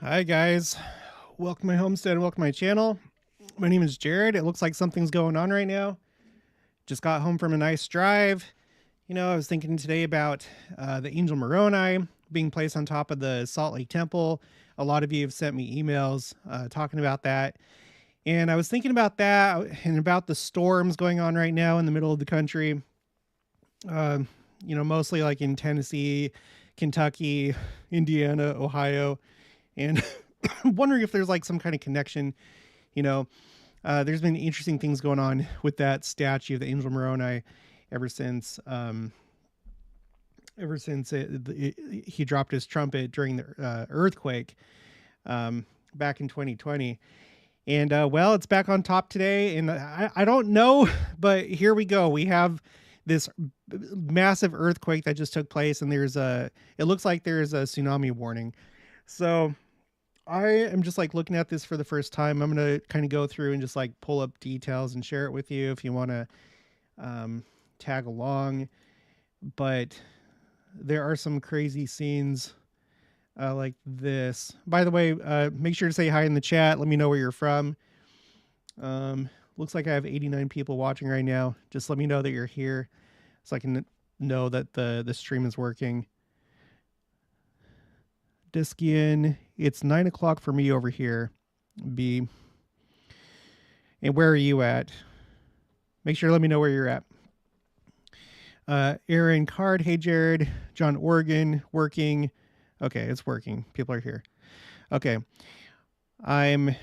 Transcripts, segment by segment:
Hi guys, welcome to my homestead and welcome to my channel. My name is Jared. It looks like something's going on right now. Just got home from a nice drive. I was thinking today about the Angel Moroni being placed on top of the Salt Lake Temple. A lot of you have sent me emails talking about that. And I was thinking about that and about the storms going on right now in the middle of the country. Uh, mostly like in Tennessee, Kentucky, Indiana, Ohio, and I'm wondering if there's like some kind of connection. You know, there's been interesting things going on with that statue of the Angel Moroni ever since he dropped his trumpet during the earthquake back in 2020. And well, it's back on top today, and I don't know, but here we go. We have this massive earthquake that just took place, and it looks like there's a tsunami warning. So I am just like looking at this for the first time. I'm going to kind of go through and just like pull up details and share it with you if you want to tag along. But there are some crazy scenes like this. By the way, make sure to say hi in the chat. Let me know where you're from. Looks like I have 89 people watching right now. Just let me know that you're here so I can know that the stream is working. Diskian, it's 9 o'clock for me over here. B. And where are you at? Make sure to let me know where you're at. Aaron Card, hey Jared. John Oregon, working. Okay, it's working. People are here. Okay. I'm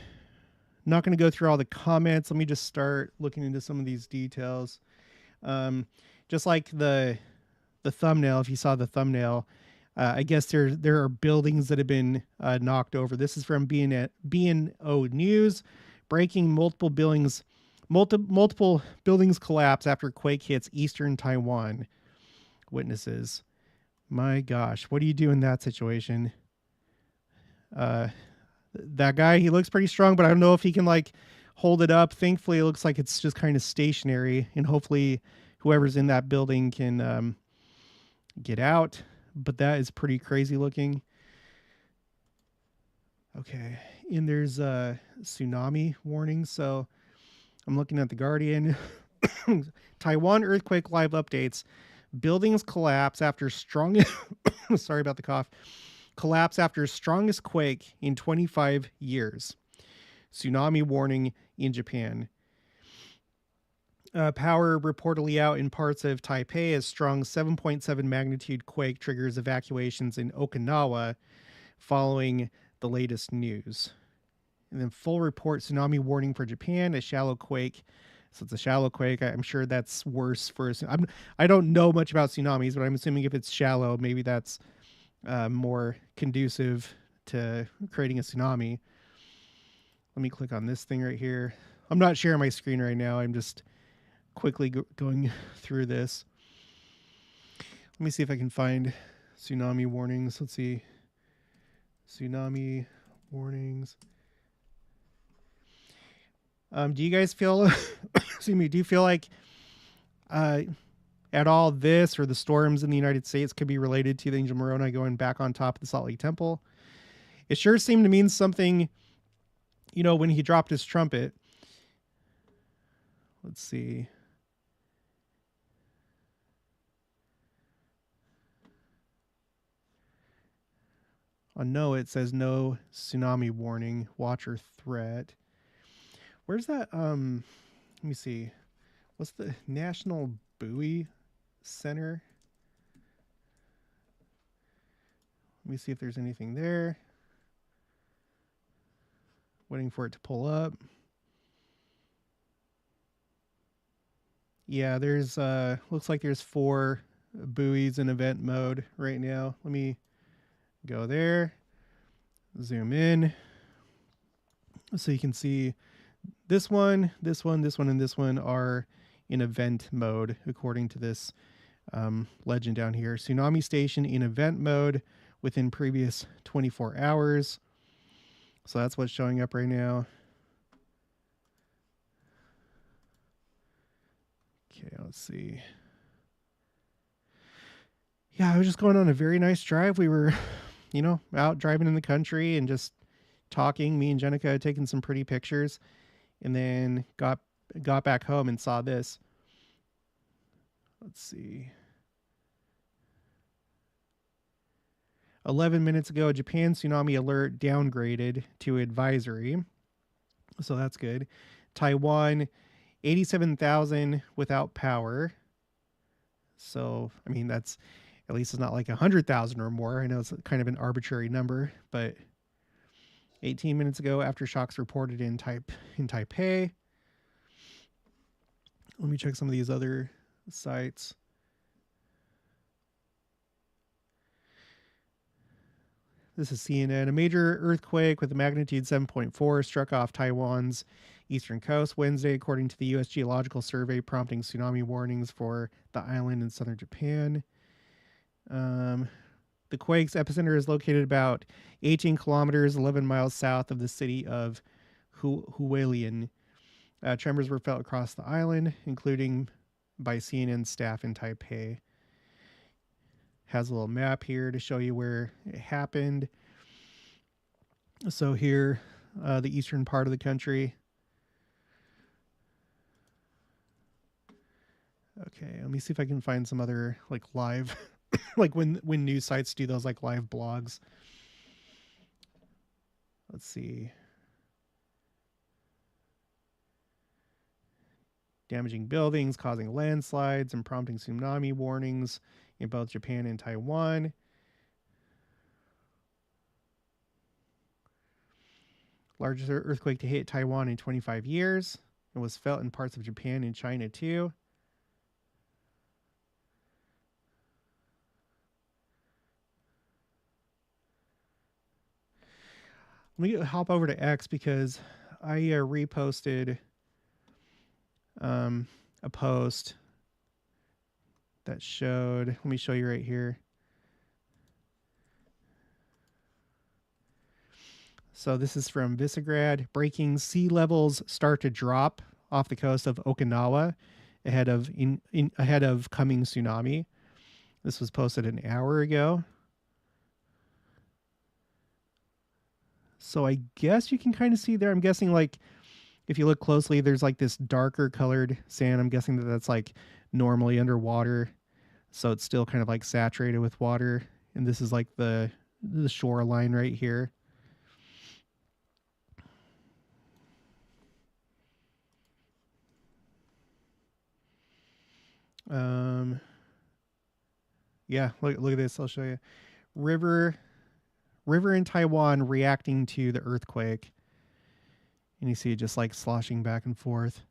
not going to go through all the comments. Let me just start looking into some of these details. Just like the thumbnail, if you saw the thumbnail, I guess there are buildings that have been knocked over. This is from BNO News. Breaking multiple buildings collapse after quake hits eastern Taiwan. Witnesses. My gosh, what do you do in that situation? That guy, he looks pretty strong, but I don't know if he can like hold it up. Thankfully, it looks like it's just kind of stationary, and hopefully whoever's in that building can get out. But that is pretty crazy looking. Okay, and there's a tsunami warning. So I'm looking at the Guardian. Taiwan earthquake live updates. Buildings collapse after strongest sorry about the cough. Collapse after strongest quake in 25 years. Tsunami warning in Japan. Power reportedly out in parts of Taipei as strong 7.7 magnitude quake triggers evacuations in Okinawa following the latest news. And then full report tsunami warning for Japan, a shallow quake. So it's a shallow quake. I'm sure that's worse for us. I don't know much about tsunamis, but I'm assuming if it's shallow, maybe that's more conducive to creating a tsunami. Let me click on this thing right here. I'm not sharing my screen right now. I'm just quickly going through this. Let me see if I can find tsunami warnings. Let's see. Tsunami warnings. Do you guys feel excuse me, do you feel like at all this or the storms in the United States could be related to the Angel Moroni going back on top of the Salt Lake Temple? It sure seemed to mean something, when he dropped his trumpet. Let's see. On no, it says no tsunami warning, watch or threat. Where's that? Let me see. What's the National Buoy Center? Let me see if there's anything there. Waiting for it to pull up. Yeah, there's looks like there's 4 buoys in event mode right now. Let me go there. Zoom in. So you can see this one, this one, this one, and this one are in event mode according to this legend down here. Tsunami station in event mode within previous 24 hours. So that's what's showing up right now. Okay, let's see. Yeah, I was just going on a very nice drive. We were, out driving in the country and just talking. Me and Jenica had taken some pretty pictures, and then got back home and saw this. Let's see. 11 minutes ago, Japan tsunami alert downgraded to advisory. So that's good. Taiwan, 87,000 without power. So, I mean, that's at least it's not like 100,000 or more. I know it's kind of an arbitrary number, but 18 minutes ago, aftershocks reported in Taipei. Let me check some of these other sites. This is CNN. A major earthquake with a magnitude 7.4 struck off Taiwan's eastern coast Wednesday, according to the U.S. Geological Survey, prompting tsunami warnings for the island in southern Japan. The quake's epicenter is located about 18 kilometers, 11 miles south of the city of Hualien. Tremors were felt across the island, including by CNN staff in Taipei. Has a little map here to show you where it happened. So here, the eastern part of the country. Okay, let me see if I can find some other like live, like when news sites do those like live blogs. Let's see. Damaging buildings, causing landslides, and prompting tsunami warnings in both Japan and Taiwan. Largest earthquake to hit Taiwan in 25 years. It was felt in parts of Japan and China too. Let me hop over to X because I reposted a post that showed, let me show you right here. So this is from Visegrad. Breaking sea levels start to drop off the coast of Okinawa ahead of coming tsunami. This was posted an hour ago. So I guess you can kind of see there. I'm guessing like if you look closely, there's like this darker colored sand. I'm guessing that that's like normally underwater. So it's still kind of like saturated with water. And this is like the shoreline right here. Yeah, look at this. I'll show you. River in Taiwan reacting to the earthquake. And you see it just like sloshing back and forth.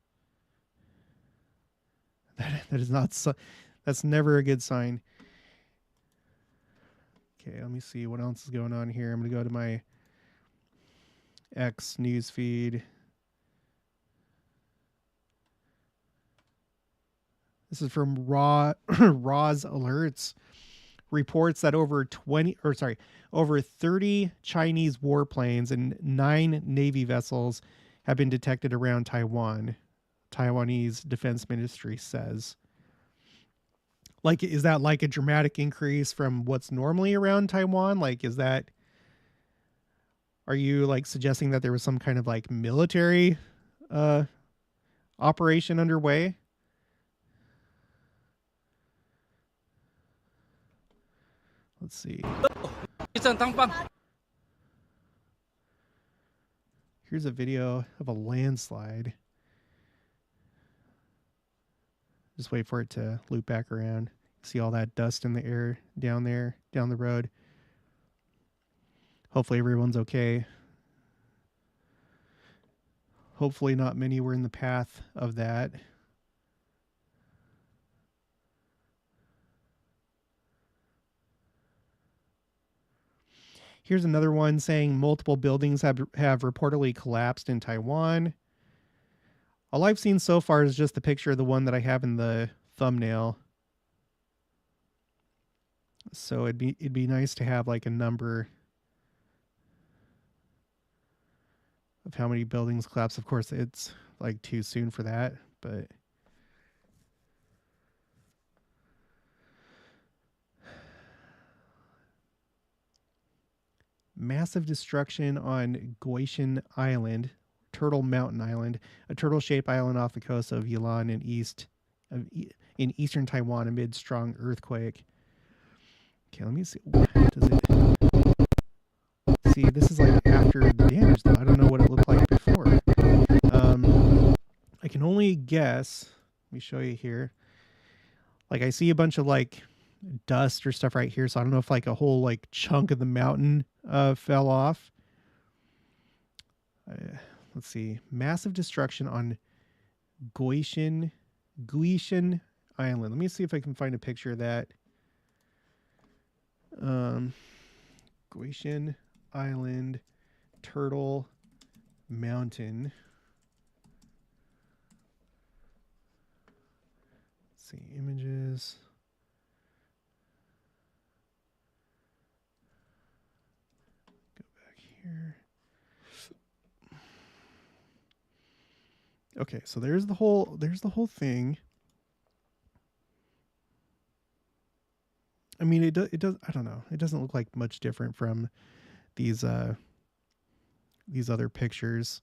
That is not so, that's never a good sign. Okay, let me see what else is going on here. I'm going to go to my X news feed. This is from Raw's Alerts. Reports that over 30 Chinese warplanes and 9 Navy vessels have been detected around Taiwan. Taiwanese Defense Ministry says. Like, is that like a dramatic increase from what's normally around Taiwan? Like, are you like suggesting that there was some kind of like military operation underway? Let's see. Here's a video of a landslide. Just wait for it to loop back around. See all that dust in the air down there, down the road. Hopefully everyone's okay. Hopefully not many were in the path of that. Here's another one saying multiple buildings have reportedly collapsed in Taiwan. All I've seen so far is just the picture of the one that I have in the thumbnail. So it'd be nice to have like a number of how many buildings collapsed. Of course, it's like too soon for that, but Massive destruction on Goishan Island, Turtle Mountain Island, a turtle-shaped island off the coast of Yilan in eastern Taiwan amid strong earthquake. Okay, let me see. Does it see? This is like after the damage, though. I don't know what it looked like before. I can only guess. Let me show you here. Like I see a bunch of like dust or stuff right here, so I don't know if like a whole like chunk of the mountain fell off. Let's see. Massive destruction on Goishan Island. Let me see if I can find a picture of that. Goishan Island, Turtle Mountain. Let's see, images. Go back here. Okay, so there's the whole thing. I mean, it does. I don't know. It doesn't look like much different from these other pictures.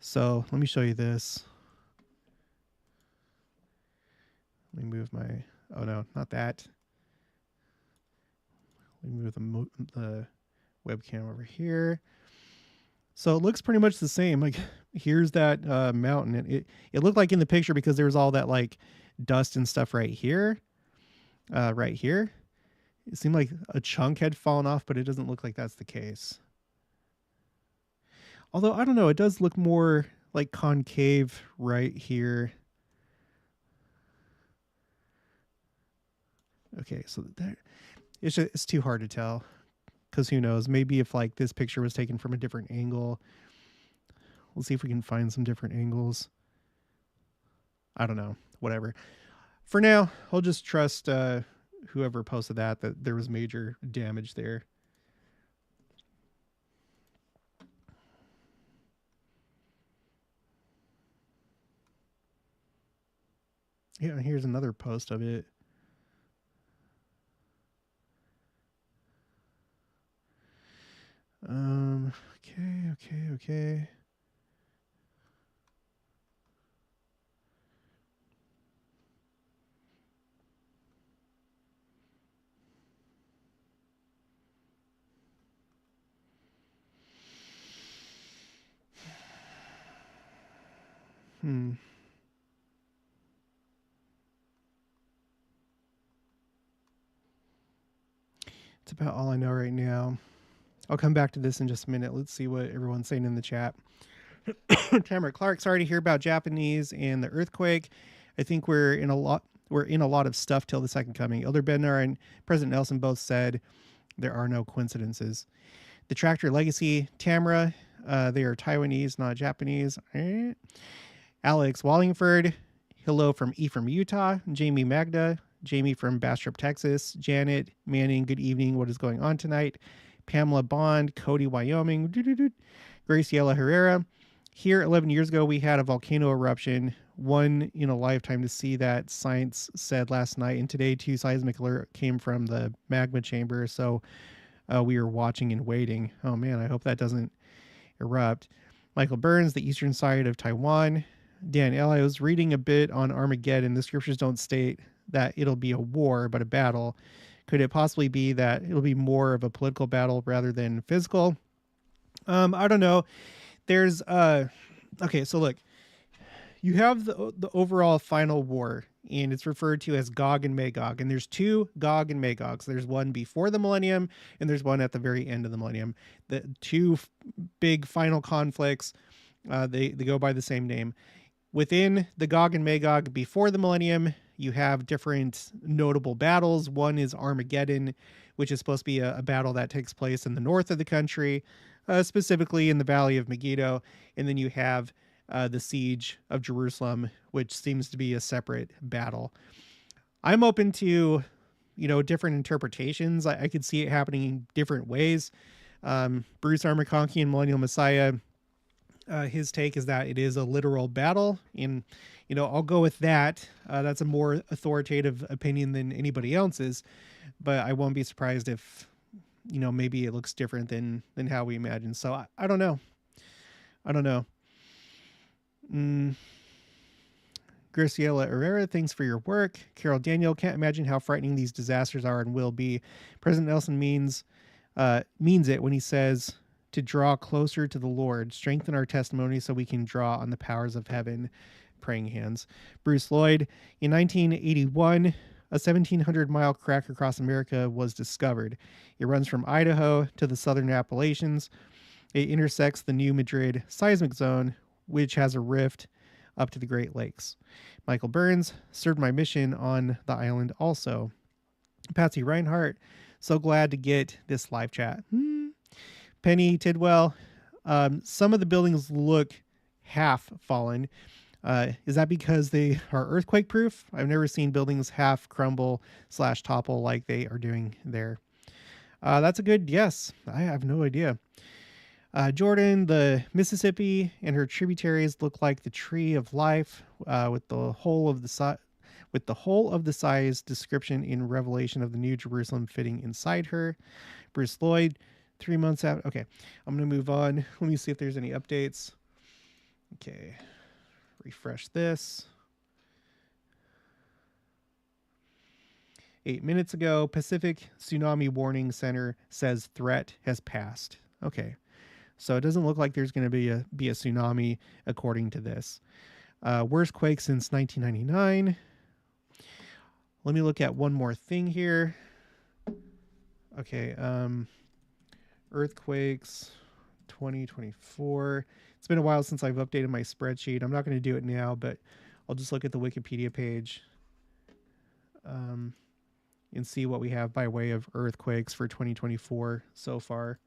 So let me show you this. Let me move my. Oh no, not that. Let me move the webcam over here. So it looks pretty much the same. Like here's that mountain. And it looked like in the picture because there was all that like dust and stuff right here. Right here. It seemed like a chunk had fallen off, but it doesn't look like that's the case. Although, I don't know, it does look more like concave right here. Okay, so it's too hard to tell. Because who knows, maybe if like this picture was taken from a different angle. We'll see if we can find some different angles. I don't know, whatever. For now, I'll just trust whoever posted that there was major damage there. Yeah, here's another post of it. Okay. It's about all I know right now. I'll come back to this in just a minute. Let's see what everyone's saying in the chat. Tamara Clark, sorry to hear about Japanese and the earthquake. I think we're in a lot of stuff till the second coming. Elder Bednar and President Nelson both said there are no coincidences. The Tractor Legacy, Tamara, they are Taiwanese, not Japanese. Alex Wallingford, hello from Ephraim, Utah. Jamie Magda, Jamie from Bastrop, Texas. Janet Manning, good evening. What is going on tonight? Pamela Bond, Cody, Wyoming. Graciela Herrera. Here, 11 years ago, we had a volcano eruption, one in a lifetime to see that, science said last night. And today, 2 seismic alert came from the magma chamber. So we are watching and waiting. Oh, man, I hope that doesn't erupt. Michael Burns, the eastern side of Taiwan. Dan L., I was reading a bit on Armageddon. The scriptures don't state that it'll be a war, but a battle. Could it possibly be that it'll be more of a political battle rather than physical? I don't know. There's okay, so look, you have the overall final war, and it's referred to as Gog and Magog, and there's 2 Gog and Magogs. There's one before the millennium, and there's one at the very end of the millennium. The 2 big final conflicts, they go by the same name. Within the Gog and Magog before the millennium, you have different notable battles. One is Armageddon, which is supposed to be a battle that takes place in the north of the country, specifically in the Valley of Megiddo. And then you have the Siege of Jerusalem, which seems to be a separate battle. I'm open to, different interpretations. I could see it happening in different ways. Bruce R. McConkie in Millennial Messiah, his take is that it is a literal battle, and I'll go with that. That's a more authoritative opinion than anybody else's, but I won't be surprised if maybe it looks different than how we imagine. So I don't know. I don't know. Graciela Herrera, thanks for your work. Carol Daniel, can't imagine how frightening these disasters are and will be. President Nelson means it when he says to draw closer to the Lord, strengthen our testimony so we can draw on the powers of heaven. Praying hands. Bruce Lloyd, in 1981, a 1,700-mile crack across America was discovered. It runs from Idaho to the southern Appalachians. It intersects the New Madrid seismic zone, which has a rift up to the Great Lakes. Michael Burns, served my mission on the island also. Patsy Reinhardt, so glad to get this live chat. Penny Tidwell, some of the buildings look half fallen. Is that because they are earthquake proof? I've never seen buildings half crumble / topple like they are doing there. That's a good yes. I have no idea. Jordan, the Mississippi and her tributaries look like the tree of life, with the whole of the size description in Revelation of the New Jerusalem fitting inside her. Bruce Lloyd, 3 months out. Okay, I'm gonna move on. Let me see if there's any updates. Okay, refresh this. 8 minutes ago, Pacific Tsunami Warning Center says threat has passed. Okay. So it doesn't look like there's going to be a tsunami according to this. Worst quake since 1999. Let me look at one more thing here. Okay. Earthquakes 2024. It's been a while since I've updated my spreadsheet. I'm not going to do it now, but I'll just look at the Wikipedia page and see what we have by way of earthquakes for 2024 so far.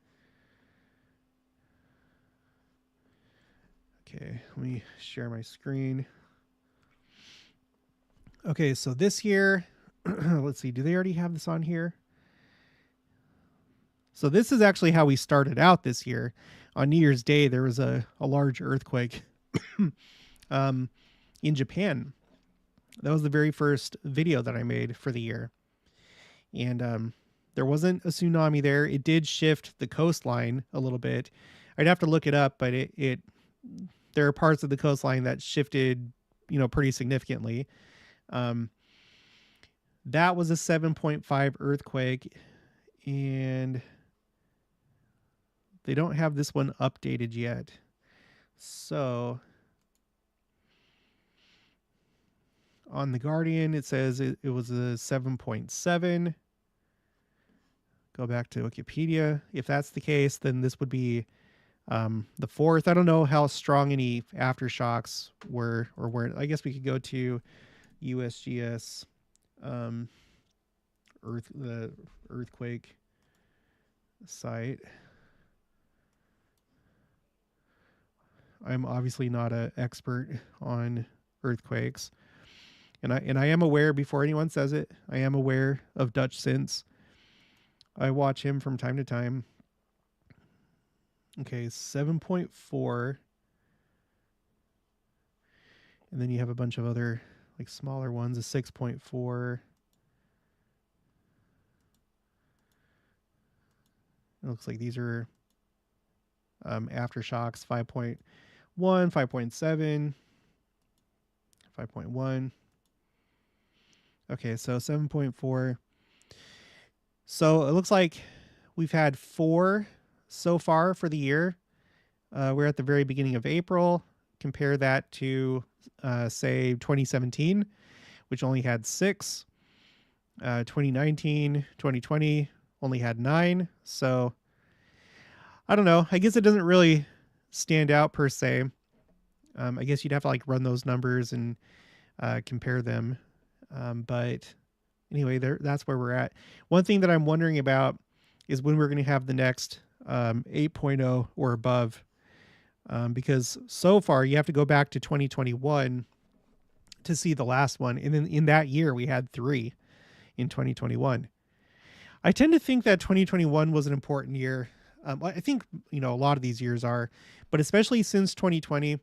Okay, let me share my screen. Okay, so this year, let's see, do they already have this on here? So this is actually how we started out this year. On New Year's Day, there was a large earthquake in Japan. That was the very first video that I made for the year. And there wasn't a tsunami there. It did shift the coastline a little bit. I'd have to look it up, but there are parts of the coastline that shifted, pretty significantly. That was a 7.5 earthquake, and they don't have this one updated yet. So on The Guardian, it says it was a 7.7. Go back to Wikipedia. If that's the case, then this would be the fourth. I don't know how strong any aftershocks were or weren't. I guess we could go to USGS the earthquake site. I'm obviously not an expert on earthquakes, and I am aware, before anyone says it, I am aware of Dutch Sins. I watch him from time to time. Okay, 7.4. And then you have a bunch of other smaller ones, a 6.4. It looks like these are aftershocks, 5.1, 5.7, 5.1. Okay, so 7.4. So it looks like we've had 4 so far for the year. We're at the very beginning of April. Compare that to, say, 2017, which only had 6. 2019, 2020 only had 9. So I don't know. I guess it doesn't really stand out per se. I guess you'd have to run those numbers and compare them. But anyway, that's where we're at. One thing that I'm wondering about is when we're going to have the next 8.0 or above, because so far you have to go back to 2021 to see the last one. And then in that year, we had 3 in 2021. I tend to think that 2021 was an important year. I think, a lot of these years are, but especially since 2020.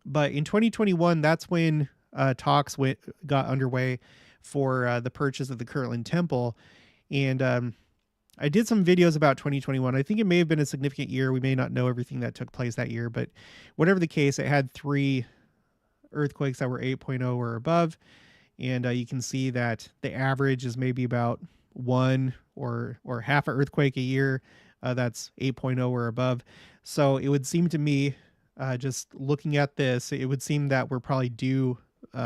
But in 2021, that's when talks got underway for the purchase of the Kirtland Temple. And I did some videos about 2021. I think it may have been a significant year. We may not know everything that took place that year, but whatever the case, it had 3 earthquakes that were 8.0 or above. And you can see that the average is maybe about one or half an earthquake a year. That's 8.0 or above. So it would seem to me, just looking at this, it would seem that we're probably due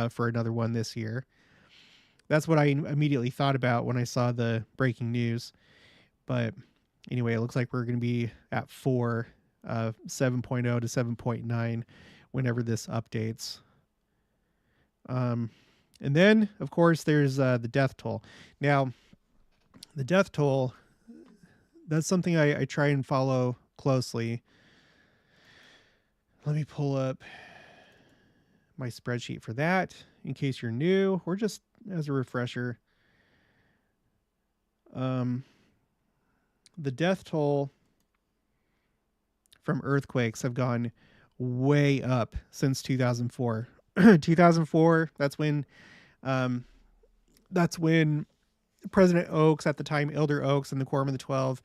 for another one this year. That's what I immediately thought about when I saw the breaking news. But anyway, it looks like we're going to be at 4, 7.0 to 7.9 whenever this updates. And then, of course, there's the death toll. Now, the death toll, that's something I try and follow closely. Let me pull up my spreadsheet for that in case you're new or just as a refresher. The death toll from earthquakes have gone way up since 2004. 2004, that's when President Oaks, at the time Elder Oaks and the Quorum of the 12,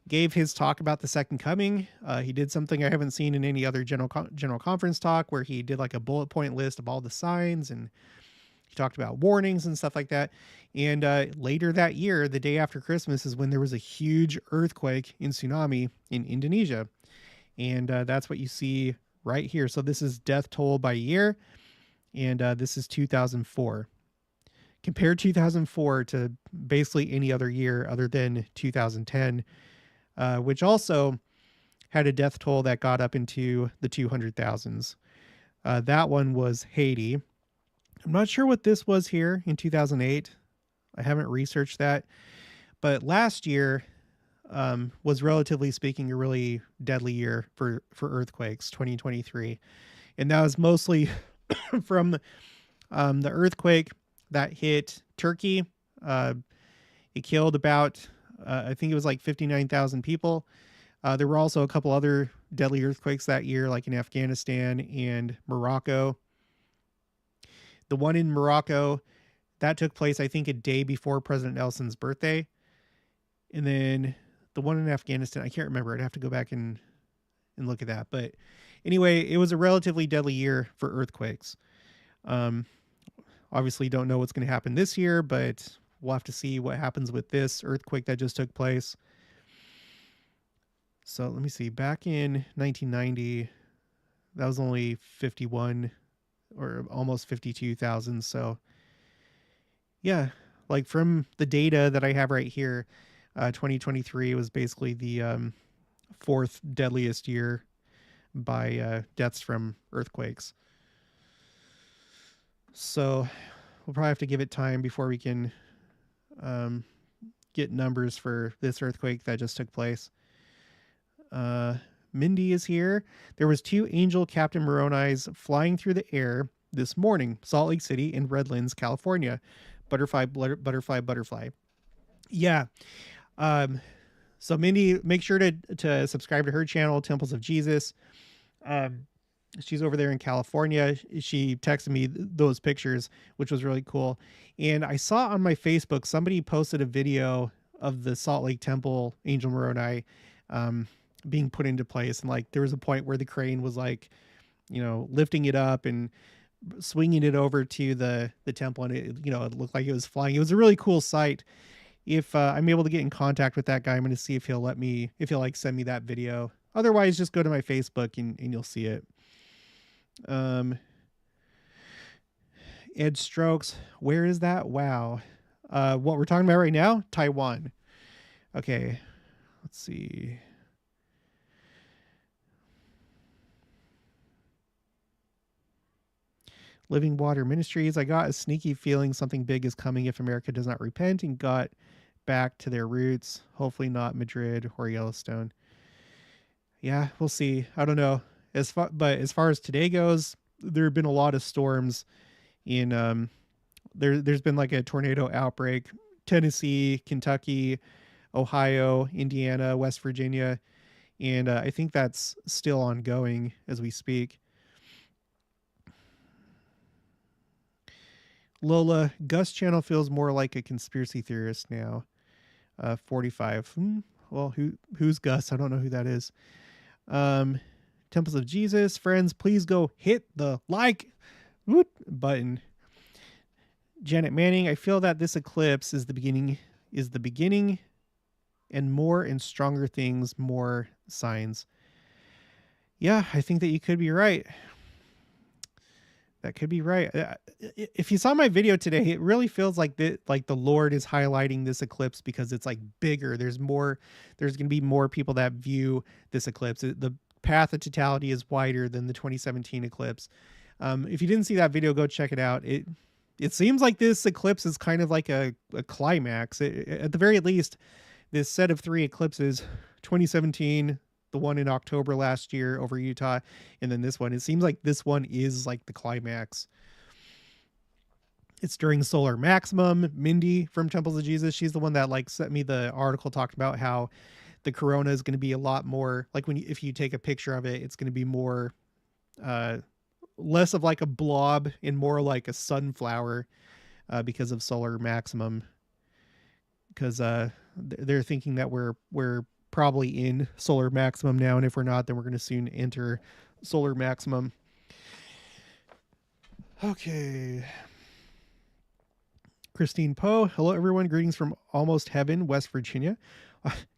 gave his talk about the Second Coming. He did something I haven't seen in any other general conference talk, where he did like a bullet point list of all the signs, and he talked about warnings and stuff like that. And later that year, the day after Christmas, is when there was a huge earthquake in Tsunami in Indonesia. And that's what you see right here. So this is death toll by year. And this is 2004. Compare 2004 to basically any other year other than 2010, which also had a death toll that got up into the 200,000s. That one was Haiti. I'm not sure what this was here in 2008. I haven't researched that. But last year was, relatively speaking, a really deadly year for earthquakes, 2023. And that was mostly from the earthquake that hit Turkey. It killed about, I think it was like 59,000 people. There were also a couple other deadly earthquakes that year, like in Afghanistan and Morocco. The one in Morocco, that took place, I think, a day before President Nelson's birthday. And then the one in Afghanistan, I can't remember. I'd have to go back and look at that. But anyway, it was a relatively deadly year for earthquakes. Obviously don't know what's going to happen this year, but we'll have to see what happens with this earthquake that just took place. So let me see. Back in 1990, that was only 51 or almost 52,000. So yeah, like from the data that I have right here, 2023 was basically the 4th deadliest year by deaths from earthquakes. So we'll probably have to give it time before we can get numbers for this earthquake that just took place. Mindy is here. There was 2 Angel Captain Moronis flying through the air this morning, Salt Lake City and Redlands, California. Butterfly, butterfly, butterfly. Yeah. So Mindy, make sure to subscribe to her channel, Temples of Jesus. She's over there in California. She texted me those pictures, which was really cool. And I saw on my Facebook, somebody posted a video of the Salt Lake Temple Angel Moroni being put into place. And like, there was a point where the crane was like, lifting it up and swinging it over to the temple. And it looked like it was flying. It was a really cool sight. If I'm able to get in contact with that guy, I'm going to see if he'll send me that video. Otherwise, just go to my Facebook and you'll see it. Ed Strokes, where is that? Wow. What we're talking about right now? Taiwan. Okay. Let's see. Living Water Ministries. I got a sneaky feeling something big is coming if America does not repent and got back to their roots. Hopefully not Madrid or Yellowstone. Yeah, we'll see. I don't know. But as far as today goes, there have been a lot of storms in there's been like a tornado outbreak. Tennessee, Kentucky, Ohio, Indiana, West Virginia, and I think that's still ongoing as we speak. Lola, Gus channel feels more like a conspiracy theorist now. 45. Well, who's Gus? I don't know who that is. Temples of Jesus, friends, please go hit the like button. Janet Manning, I feel that this eclipse is the beginning and more and stronger things, more signs. Yeah, I think that you could be right. That could be right. If you saw my video today, it really feels like the Lord is highlighting this eclipse because it's like bigger. There's going to be more people that view this eclipse. The path of totality is wider than the 2017 eclipse. If you didn't see that video, go check it out. It seems like this eclipse is kind of like a climax. At the very least, this set of 3 eclipses, 2017, the one in October last year over Utah, and then this one, it seems like this one is like the climax. It's during solar maximum. Mindy from Temples of Jesus, she's the one that like sent me the article, talked about how the corona is going to be a lot more like if you take a picture of it, it's going to be more less of like a blob and more like a sunflower because of solar maximum, because they're thinking that we're probably in solar maximum now, and if we're not, then we're going to soon enter solar maximum. Okay. Christine Poe, hello everyone, greetings from almost heaven, West Virginia.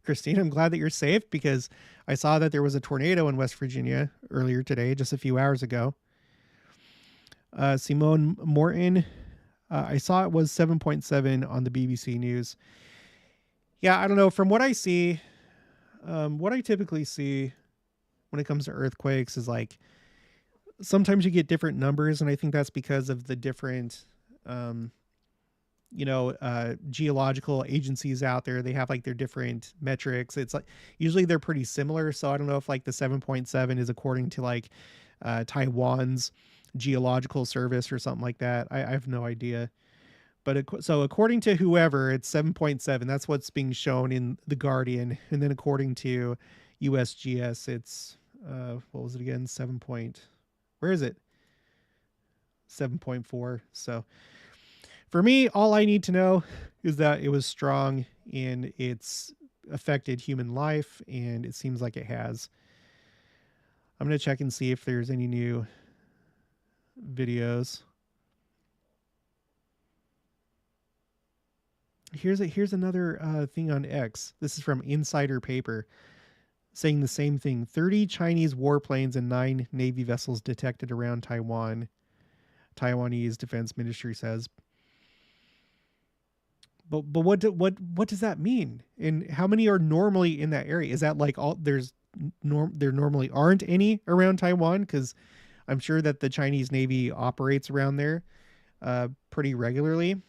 Christine, I'm glad that you're safe, because I saw that there was a tornado in West Virginia earlier today, just a few hours ago. Simone Morton, I saw it was 7.7 on the BBC News. Yeah, I don't know. From what I see, what I typically see when it comes to earthquakes is like sometimes you get different numbers, and I think that's because of the different geological agencies out there. They have like their different metrics. It's like usually they're pretty similar, so I don't know if like the 7.7 is according to like Taiwan's geological service or something like that. I have no idea. But so according to whoever, it's 7.7. That's what's being shown in The Guardian. And then according to USGS, it's, what was it again? Where is it? 7.4. So for me, all I need to know is that it was strong and it's affected human life, and it seems like it has. I'm going to check and see if there's any new videos. Here's another thing on X. This is from Insider Paper, saying the same thing. 30 Chinese warplanes and 9 Navy vessels detected around Taiwan. Taiwanese Defense Ministry says. But what does that mean? And how many are normally in that area? Is that like there normally aren't any around Taiwan? Because I'm sure that the Chinese Navy operates around there pretty regularly.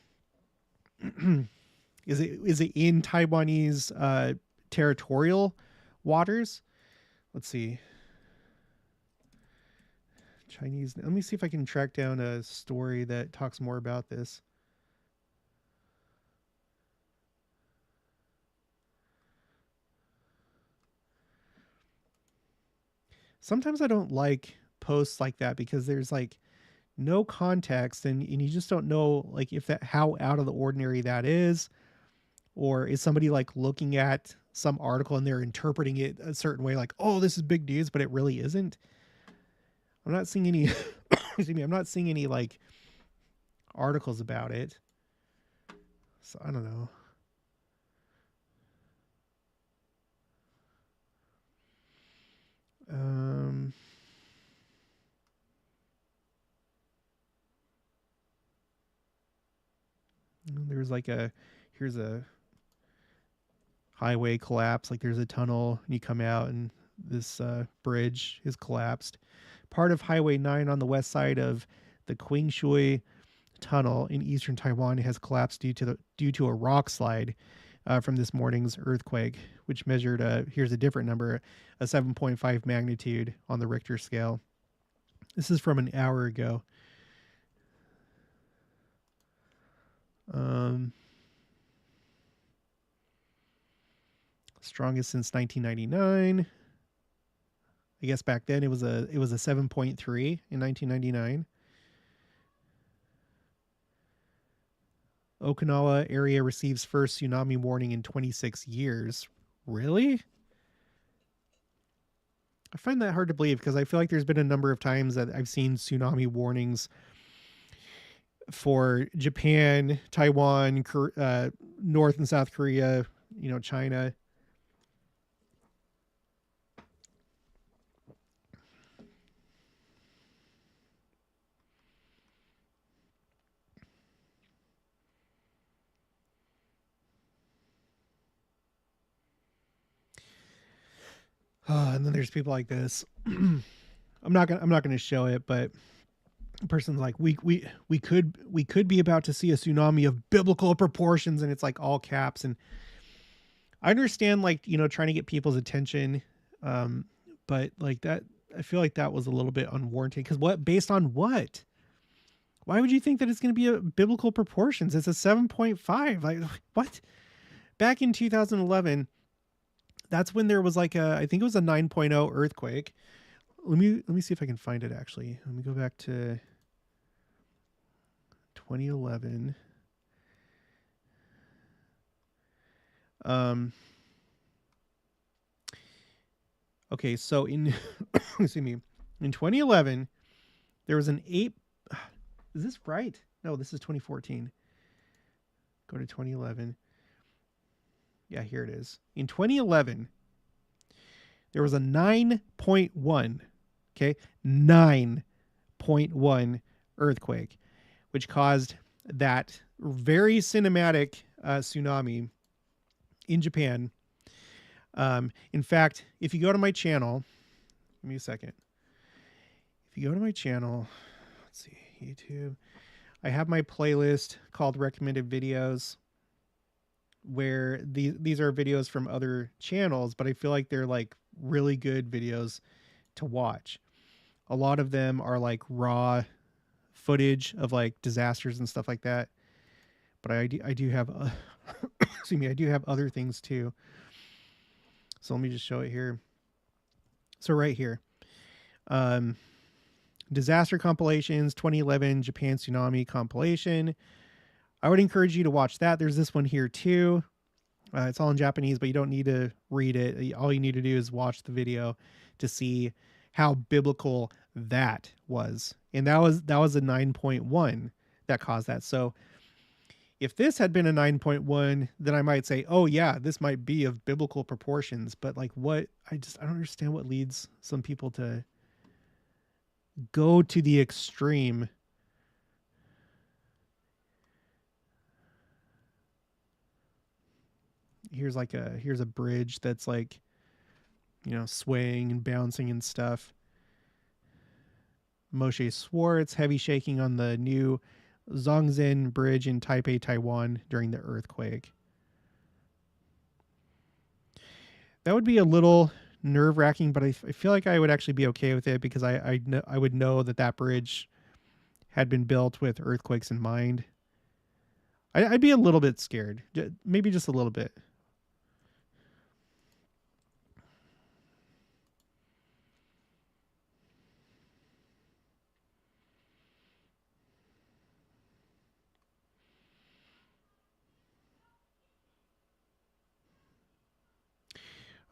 Is it in Taiwanese territorial waters? Let's see. Chinese. Let me see if I can track down a story that talks more about this. Sometimes I don't like posts like that because there's like no context, and you just don't know like if that, how out of the ordinary that is, or is somebody like looking at some article and they're interpreting it a certain way, like, oh, this is big news, but it really isn't. I'm not seeing any excuse me, I'm not seeing any like articles about it. So I don't know. There's like here's a highway collapse. Like there's a tunnel and you come out and this bridge is collapsed. Part of Highway 9 on the west side of the Qingshui Tunnel in eastern Taiwan has collapsed due to a rock slide from this morning's earthquake, which measured here's a different number, a 7.5 magnitude on the Richter scale. This is from an hour ago. Strongest since 1999. I guess back then it was a 7.3 in 1999. Okinawa area receives first tsunami warning in 26 years. Really? I find that hard to believe because I feel like there's been a number of times that I've seen tsunami warnings for Japan, Taiwan, North and South Korea, China. And then there's people like this. I'm not gonna show it, but a person's like, we could be about to see a tsunami of biblical proportions, and it's like all caps. And I understand, like, trying to get people's attention, but like that, I feel like that was a little bit unwarranted. Because what, based on what? Why would you think that it's going to be a biblical proportions? It's a 7.5. Like, what? Back in 2011, that's when there was like I think it was a 9.0 earthquake. Let me see if I can find it actually. Let me go back to 2011. Okay, so in excuse me, in 2011, there was an 8. Is this right? No, this is 2014. Go to 2011. Yeah, here it is. In 2011, there was a 9.1, okay? 9.1 earthquake, which caused that very cinematic tsunami in Japan. In fact, if you go to my channel, give me a second. If you go to my channel, let's see, YouTube, I have my playlist called recommended videos, where these are videos from other channels, but I feel like they're like really good videos to watch. A lot of them are like raw footage of like disasters and stuff like that. But I do have excuse me, I do have other things too. So let me just show it here. So right here, disaster compilations, 2011 Japan tsunami compilation. I would encourage you to watch that. There's this one here too. It's all in Japanese, but you don't need to read it. All you need to do is watch the video to see how biblical that was. And that was a 9.1 that caused that. So if this had been a 9.1, then I might say, oh yeah, this might be of biblical proportions. But like, what? I don't understand what leads some people to go to the extreme. Here's a bridge that's like, swaying and bouncing and stuff. Moshe Swartz, heavy shaking on the new Zhongzhen Bridge in Taipei, Taiwan during the earthquake. That would be a little nerve-wracking, but I feel like I would actually be okay with it because I would know that bridge had been built with earthquakes in mind. I'd be a little bit scared, maybe just a little bit.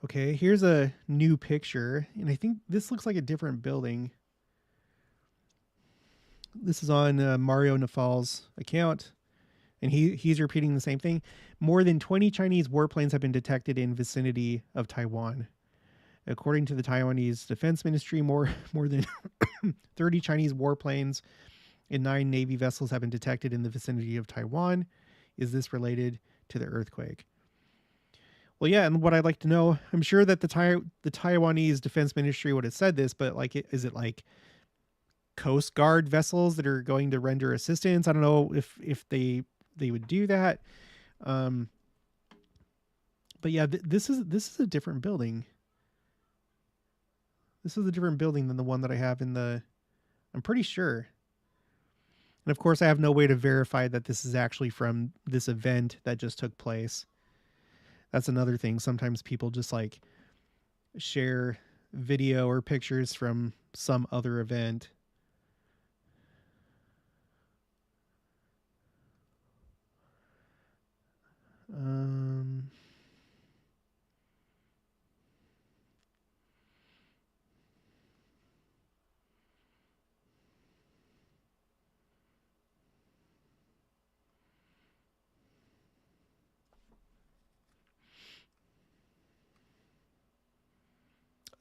Okay, here's a new picture, and I think this looks like a different building. This is on Mario Nafal's account, and he's repeating the same thing. More than 20 Chinese warplanes have been detected in vicinity of Taiwan. According to the Taiwanese Defense Ministry, more than 30 Chinese warplanes and 9 Navy vessels have been detected in the vicinity of Taiwan. Is this related to the earthquake? Well, yeah, and what I'd like to know, I'm sure that the Taiwanese Defense Ministry would have said this, but like, is it like Coast Guard vessels that are going to render assistance? I don't know if they would do that. But yeah, this is a different building. This is a different building than the one that I have in the. I'm pretty sure. And of course, I have no way to verify that this is actually from this event that just took place. That's another thing. Sometimes people just like share video or pictures from some other event. Um,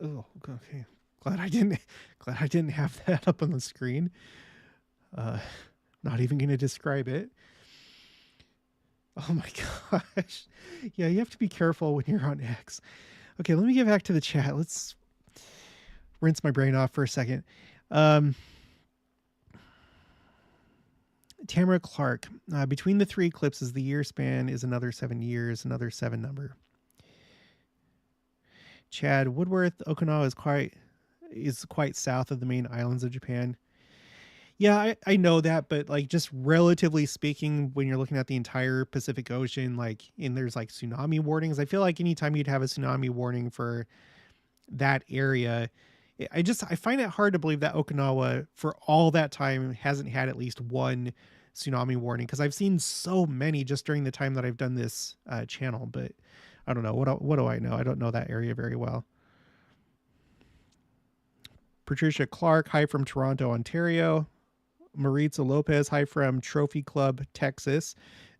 oh, okay. Glad I didn't have that up on the screen. Uh, not even going to describe it. Oh my gosh. Yeah, you have to be careful when you're on X. Okay, let me get back to the chat. Let's rinse my brain off for a second. Tamara Clark. Between the three eclipses, the year span is another 7 years, another 7 number. Chad Woodworth. Okinawa is quite south of the main islands of Japan. Yeah, I know that, but like just relatively speaking, when you're looking at the entire Pacific Ocean, like and there's like tsunami warnings, I feel like anytime you'd have a tsunami warning for that area, I find it hard to believe that Okinawa for all that time hasn't had at least one tsunami warning, because I've seen so many just during the time that I've done this channel. But I don't know, what do I know? I don't know that area very well. Patricia Clark, hi from Toronto, Ontario. Maritza Lopez, hi from Trophy Club, Texas.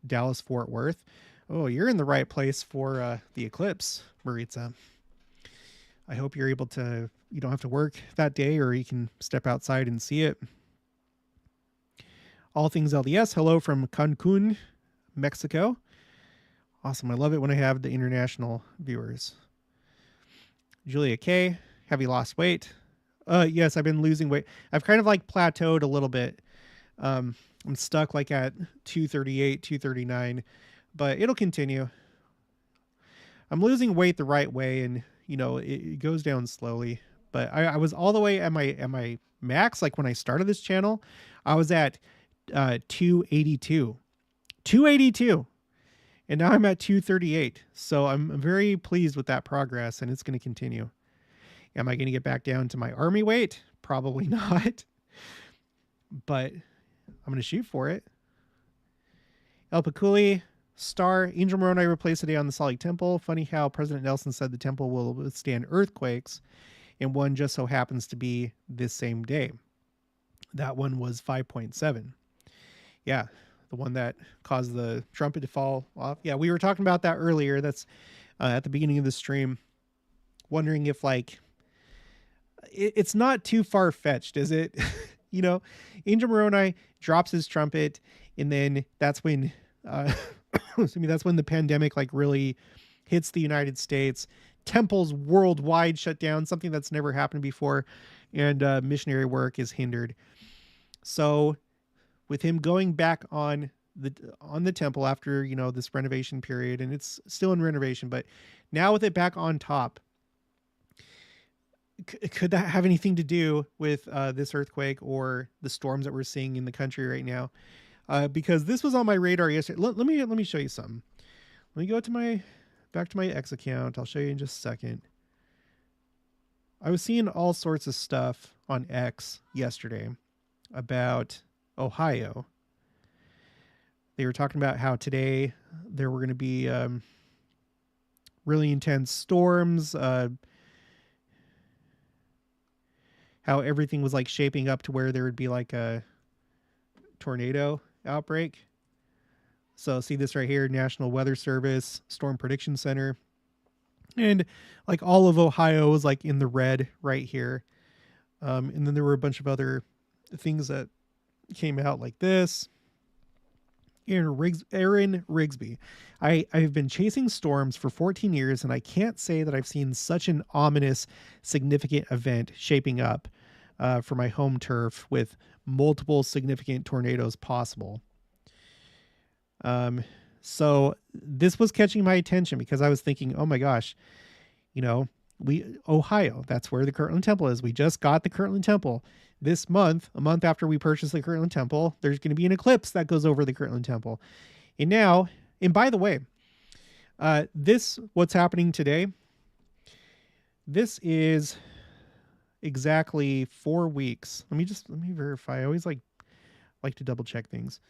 Dallas Fort Worth. Oh, you're in the right place for the eclipse, Maritza. I hope you're able to, you don't have to work that day, or you can step outside and see it. All Things LDS, hello from Cancun, Mexico. Awesome. I love it when I have the international viewers. Julia K, have you lost weight? Yes, I've been losing weight. I've kind of like plateaued a little bit. I'm stuck like at 238, 239, but it'll continue. I'm losing weight the right way, and you know, it goes down slowly. But I was all the way at my max. Like when I started this channel, I was at 282, and now I'm at 238. So I'm very pleased with that progress, and it's going to continue. Am I going to get back down to my army weight? Probably not, but I'm going to shoot for it. El Paculi, Star, Angel Moroni replaced today on the Salt Lake Temple. Funny how President Nelson said the temple will withstand earthquakes, and one just so happens to be this same day. That one was 5.7. Yeah, the one that caused the trumpet to fall off. Yeah, we were talking about that earlier. That's at the beginning of the stream. Wondering if like it's not too far-fetched, is it? You know, Angel Moroni drops his trumpet, and then that's when that's when the pandemic like really hits the United States. Temples worldwide shut down, something that's never happened before, and missionary work is hindered. So with him going back on the temple after, you know, this renovation period, and it's still in renovation, but now with it back on top, could that have anything to do with this earthquake or the storms that we're seeing in the country right now? Because this was on my radar yesterday. Let me show you something. Let me go to back to my X account. I'll show you in just a second. I was seeing all sorts of stuff on X yesterday about Ohio. They were talking about how today there were going to be really intense storms, how everything was like shaping up to where there would be like a tornado outbreak. So see this right here, National Weather Service, Storm Prediction Center. And like all of Ohio was like in the red right here. And then there were a bunch of other things that came out like this. Aaron Rigsby. I've been chasing storms for 14 years, and I can't say that I've seen such an ominous, significant event shaping up for my home turf with multiple significant tornadoes possible. So this was catching my attention because I was thinking, oh my gosh, you know, Ohio, that's where the Kirtland Temple is. We just got the Kirtland Temple this month, a month after we purchased the Kirtland Temple. There's going to be an eclipse that goes over the Kirtland Temple. And now, and by the way, what's happening today, this is exactly 4 weeks. Let me verify. I always like to double check things,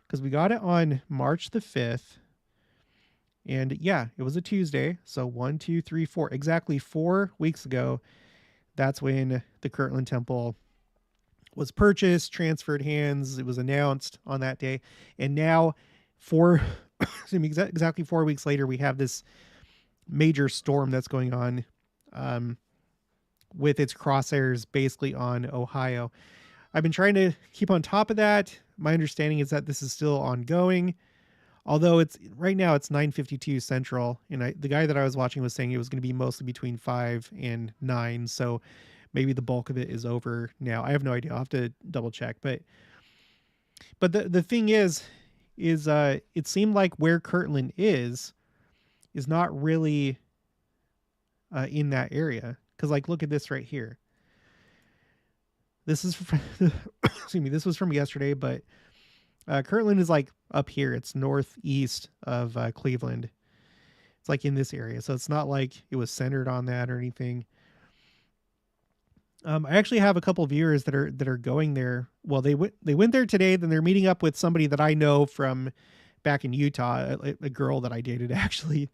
because we got it on March the 5th. And yeah, it was a Tuesday. So 1, 2, 3, 4, exactly 4 weeks ago, that's when the Kirtland Temple was purchased, transferred hands. It was announced on that day. And now, four, excuse me, exactly 4 weeks later, we have this major storm that's going on, um, with its crosshairs basically on Ohio. I've been trying to keep on top of that. My understanding is that this is still ongoing. Although it's right now it's 9:52 Central, and the guy that I was watching was saying it was going to be mostly between 5 and 9. So maybe the bulk of it is over now. I have no idea. I'll have to double check. But the thing is it seemed like where Kirtland is not really in that area. Because like look at this right here. This is from, excuse me. This was from yesterday, but Kirtland is like up here. It's northeast of Cleveland. It's like in this area, so it's not like it was centered on that or anything. I actually have a couple viewers that are going there. Well, they went there today. Then they're meeting up with somebody that I know from back in Utah, a girl that I dated actually,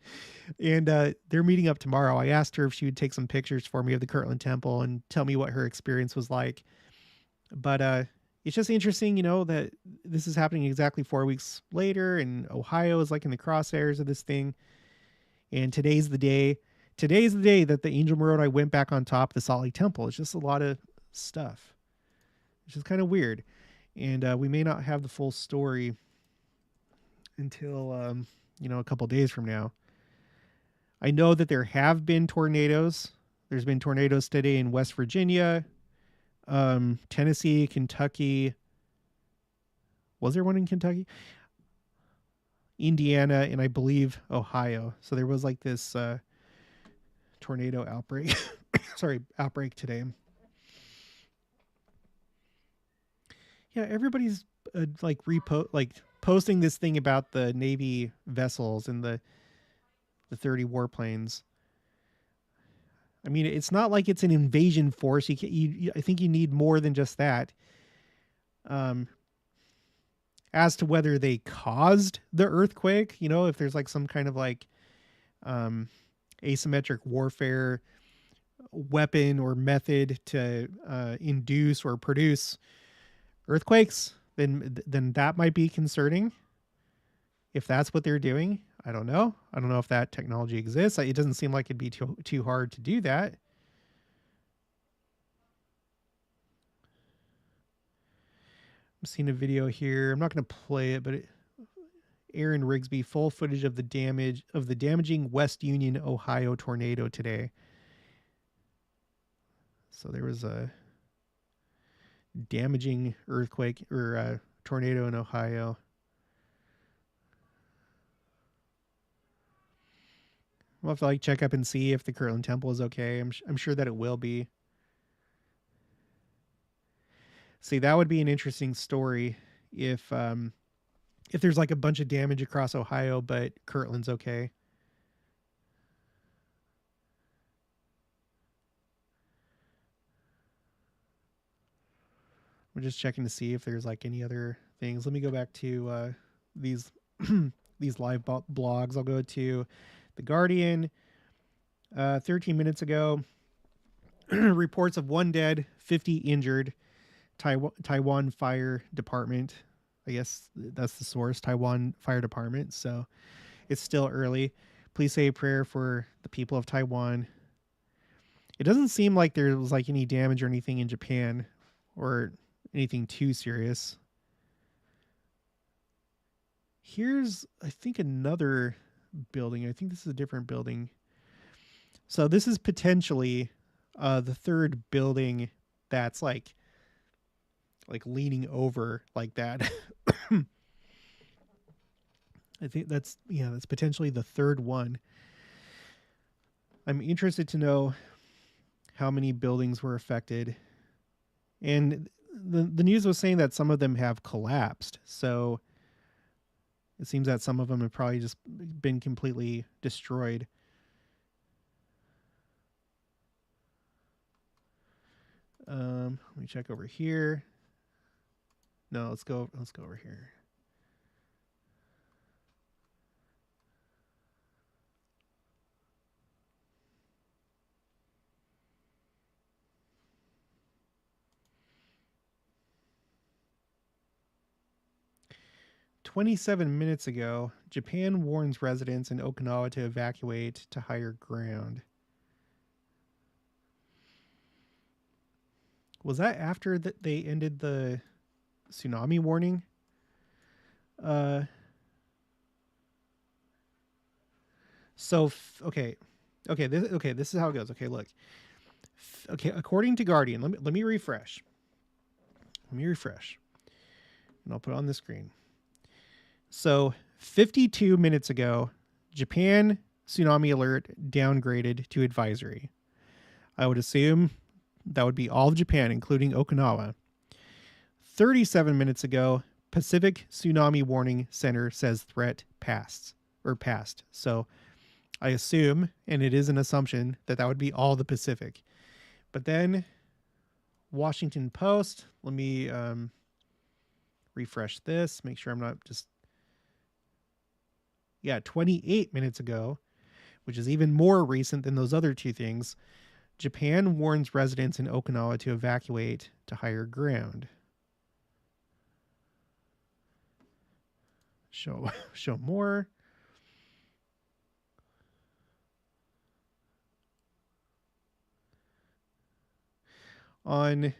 and they're meeting up tomorrow. I asked her if she would take some pictures for me of the Kirtland Temple and tell me what her experience was like. But it's just interesting, that this is happening exactly 4 weeks later, and Ohio is like in the crosshairs of this thing. And today's the day. Today's the day that the Angel Road went back on top of the Salt Lake Temple. It's just a lot of stuff, which is kind of weird. And we may not have the full story until a couple days from now. I know that there have been tornadoes. There's been tornadoes today in West Virginia, Tennessee, Kentucky. Was there one in Kentucky? Indiana, and I believe Ohio. So there was like this tornado outbreak. Outbreak today. Yeah, everybody's posting this thing about the Navy vessels and the 30 warplanes. I mean, it's not like it's an invasion force. I think you need more than just that. As to whether they caused the earthquake, if there's like some kind of like asymmetric warfare weapon or method to induce or produce earthquakes, then that might be concerning. If that's what they're doing, I don't know. I don't know if that technology exists. It doesn't seem like it'd be too hard to do that. I'm seeing a video here. I'm not going to play it, but Aaron Rigsby, full footage of the damaging West Union, Ohio tornado today. So there was a damaging earthquake or tornado in Ohio. We'll have to check up and see if the Kirtland Temple is okay. I'm sure that it will be. See, that would be an interesting story if there's like a bunch of damage across Ohio, but Kirtland's okay. We're just checking to see if there's like any other things. Let me go back to these these live blogs. I'll go to The Guardian. 13 minutes ago, reports of 1 dead, 50 injured. Taiwan Fire Department. I guess that's the source, Taiwan Fire Department. So it's still early. Please say a prayer for the people of Taiwan. It doesn't seem like there was like any damage or anything in Japan or anything too serious. Here's, I think, another building. I think this is a different building. So this is potentially the third building that's like leaning over like that. I think that's potentially the third one. I'm interested to know how many buildings were affected. And the news was saying that some of them have collapsed. So it seems that some of them have probably just been completely destroyed. Let me check over here. No, let's go over here. 27 minutes ago, Japan warns residents in Okinawa to evacuate to higher ground. Was that after that they ended the tsunami warning? Okay. This is how it goes. Okay, look. Okay, according to Guardian, let me refresh. And I'll put it on the screen. So 52 minutes ago, Japan tsunami alert downgraded to advisory. I would assume that would be all of Japan, including Okinawa. 37 minutes ago, Pacific Tsunami Warning Center says threat passed. So I assume, and it is an assumption, that would be all the Pacific. But then Washington Post, let me refresh this, make sure I'm not just... 28 minutes ago, which is even more recent than those other two things, Japan warns residents in Okinawa to evacuate to higher ground. Show more. On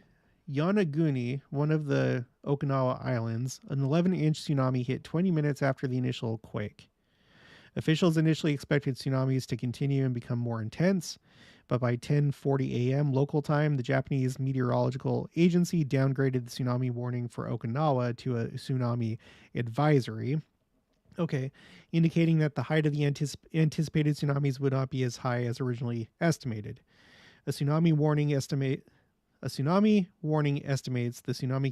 Yonaguni, one of the Okinawa islands, an 11-inch tsunami hit 20 minutes after the initial quake. Officials initially expected tsunamis to continue and become more intense, but by 10:40 a.m. local time, the Japanese Meteorological Agency downgraded the tsunami warning for Okinawa to a tsunami advisory. Okay, indicating that the height of the anticipated tsunamis would not be as high as originally estimated. A tsunami warning estimates the tsunami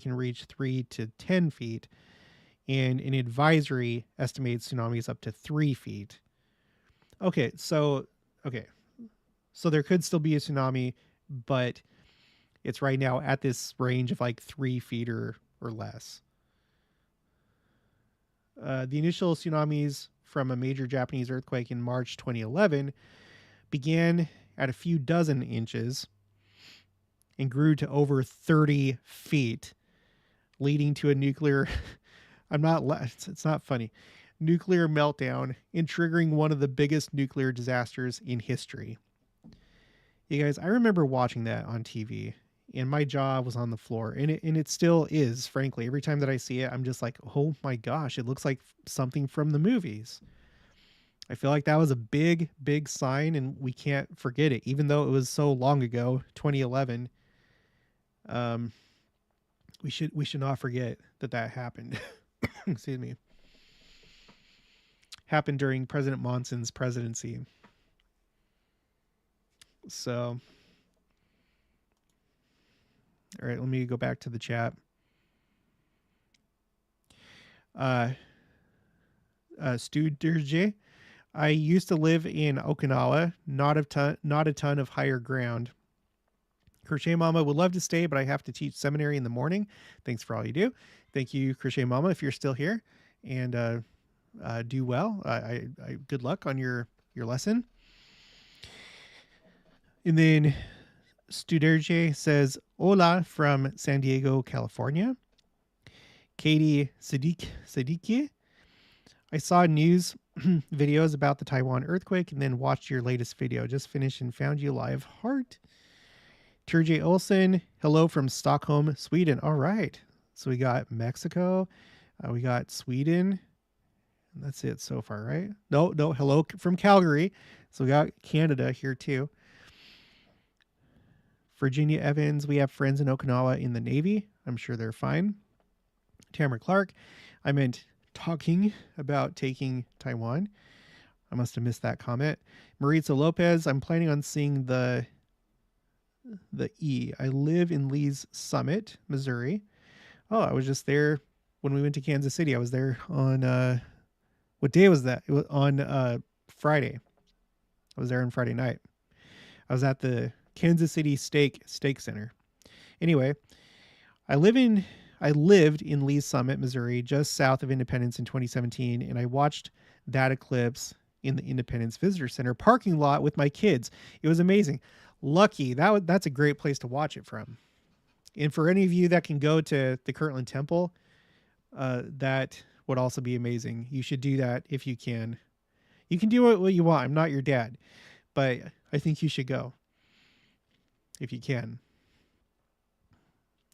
can reach 3 to 10 feet, and an advisory estimates tsunamis up to 3 feet. Okay, so there could still be a tsunami, but it's right now at this range of like 3 feet or less. The initial tsunamis from a major Japanese earthquake in March 2011 began at a few dozen inches and grew to over 30 feet, leading to a nuclear... it's not funny. Nuclear meltdown and triggering one of the biggest nuclear disasters in history. You guys, I remember watching that on TV, and my jaw was on the floor, and it still is, frankly. Every time that I see it, I'm just like, oh my gosh, it looks like something from the movies. I feel like that was a big, big sign, and we can't forget it, even though it was so long ago, 2011. We should not forget that happened. Excuse me. Happened during President Monson's presidency. So, all right, let me go back to the chat. Stu Dirje, I used to live in Okinawa, not a ton of higher ground. Crochet Mama would love to stay, but I have to teach seminary in the morning. Thanks for all you do. Thank you, Crochet Mama, if you're still here, and do well. I good luck on your lesson. And then Studerje says, Hola from San Diego, California. Katie Siddiqui, I saw news videos about the Taiwan earthquake and then watched your latest video. Just finished and found you live. Heart. Turjay Olsen, hello from Stockholm, Sweden. All right. So we got Mexico. We got Sweden. That's it so far, right? No. Hello from Calgary. So we got Canada here too. Virginia Evans, we have friends in Okinawa in the Navy. I'm sure they're fine. Tamara Clark, I meant talking about taking Taiwan. I must have missed that comment. Maritza Lopez, I'm planning on seeing the E. I live in Lee's Summit, Missouri. Oh, I was just there when we went to Kansas City. I was there on, what day was that? It was on Friday. I was there on Friday night. I was at the Kansas City Steak Center. Anyway, I lived in Lee's Summit, Missouri, just south of Independence in 2017, and I watched that eclipse in the Independence Visitor Center parking lot with my kids. It was amazing. Lucky, that's a great place to watch it from. And for any of you that can go to the Kirtland Temple, that would also be amazing. You should do that if you can. You can do what you want. I'm not your dad, but I think you should go if you can.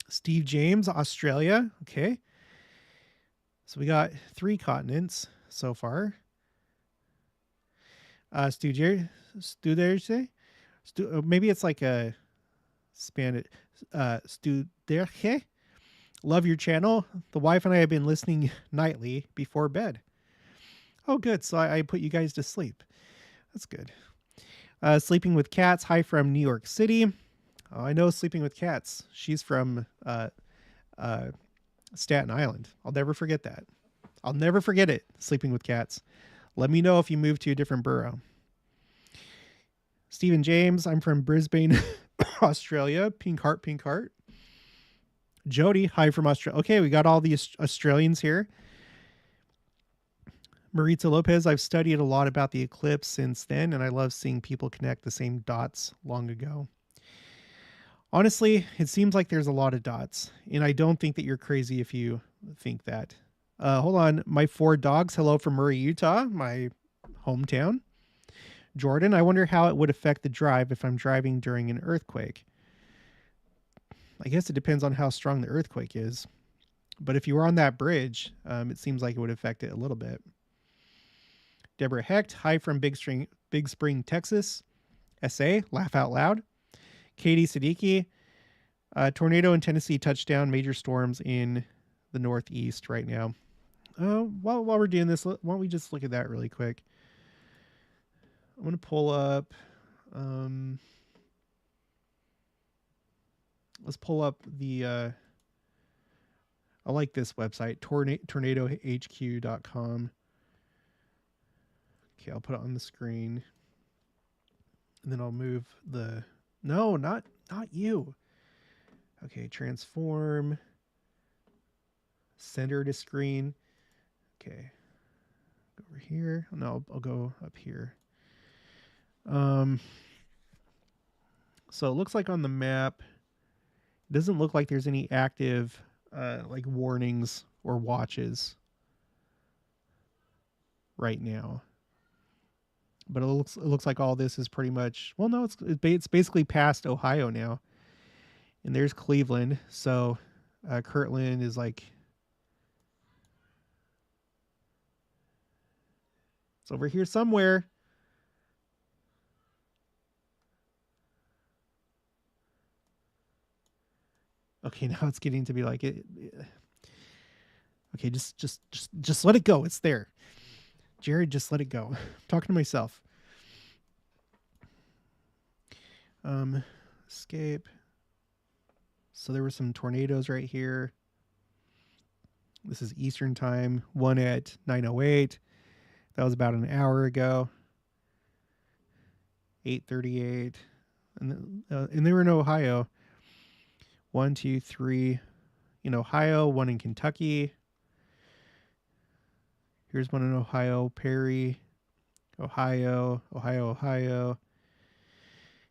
Steve James, Australia. Okay. So we got 3 continents so far. Maybe it's like a Spanish. Studerje. Love your channel. The wife and I have been listening nightly before bed. Oh, good. So I put you guys to sleep. That's good. Sleeping with Cats. Hi from New York City. Oh, I know Sleeping with Cats. She's from Staten Island. I'll never forget that. I'll never forget it. Sleeping with Cats. Let me know if you move to a different borough. Stephen James. I'm from Brisbane, Australia. Pink heart, pink heart. Jody. Hi from Australia. Okay, we got all the Australians here. Maritza Lopez. I've studied a lot about the eclipse since then, and I love seeing people connect the same dots long ago. Honestly, it seems like there's a lot of dots, and I don't think that you're crazy if you think that. Hold on. My 4 dogs. Hello from Murray, Utah, my hometown. Jordan, I wonder how it would affect the drive if I'm driving during an earthquake. I guess it depends on how strong the earthquake is. But if you were on that bridge, it seems like it would affect it a little bit. Deborah Hecht, hi from Big Spring, Texas. SA, laugh out loud. Katie Siddiqui, tornado in Tennessee touchdown, major storms in the Northeast right now. While we're doing this, why don't we just look at that really quick? I'm going to pull up, let's pull up the, I like this website, tornadohq.com. Okay, I'll put it on the screen. And then I'll move the... No, not you. Okay, transform. Center to screen. Okay. Go over here. No, I'll go up here. So it looks like on the map, it doesn't look like there's any active like warnings or watches right now. But it looks like all this is pretty much, well, no, it's basically past Ohio now. And there's Cleveland. So Kirtland is like, it's over here somewhere. Okay, now it's getting to be like it. Okay, just let it go. It's there. Jared, just let it go. I'm talking to myself. Escape. So there were some tornadoes right here. This is Eastern time. One at 9:08. That was about an hour ago. 8:38. And they were in Ohio. 1, 2, 3 in Ohio. 1 in Kentucky. Here's one in Ohio, Perry, Ohio.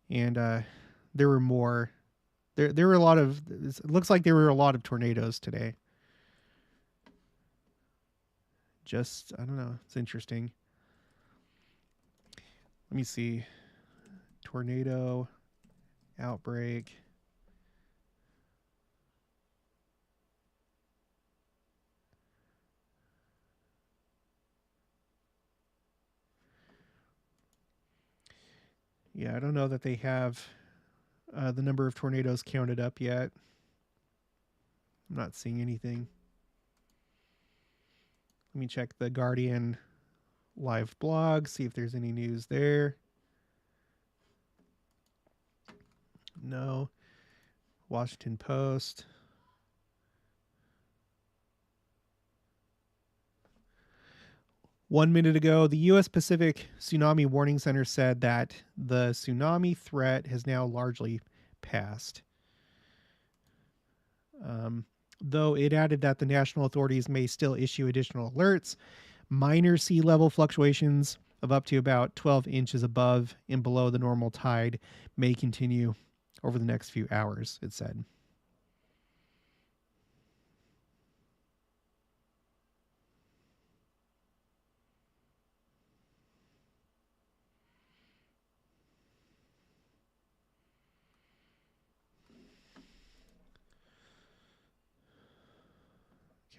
And there were more. There were a lot of, it looks like there were a lot of tornadoes today. Just, I don't know. It's interesting. Let me see. Tornado outbreak. Yeah, I don't know that they have the number of tornadoes counted up yet. I'm not seeing anything. Let me check the Guardian live blog, see if there's any news there. No. Washington Post. One minute ago, the U.S. Pacific Tsunami Warning Center said that the tsunami threat has now largely passed. Though it added that the national authorities may still issue additional alerts. Minor sea level fluctuations of up to about 12 inches above and below the normal tide may continue over the next few hours, it said.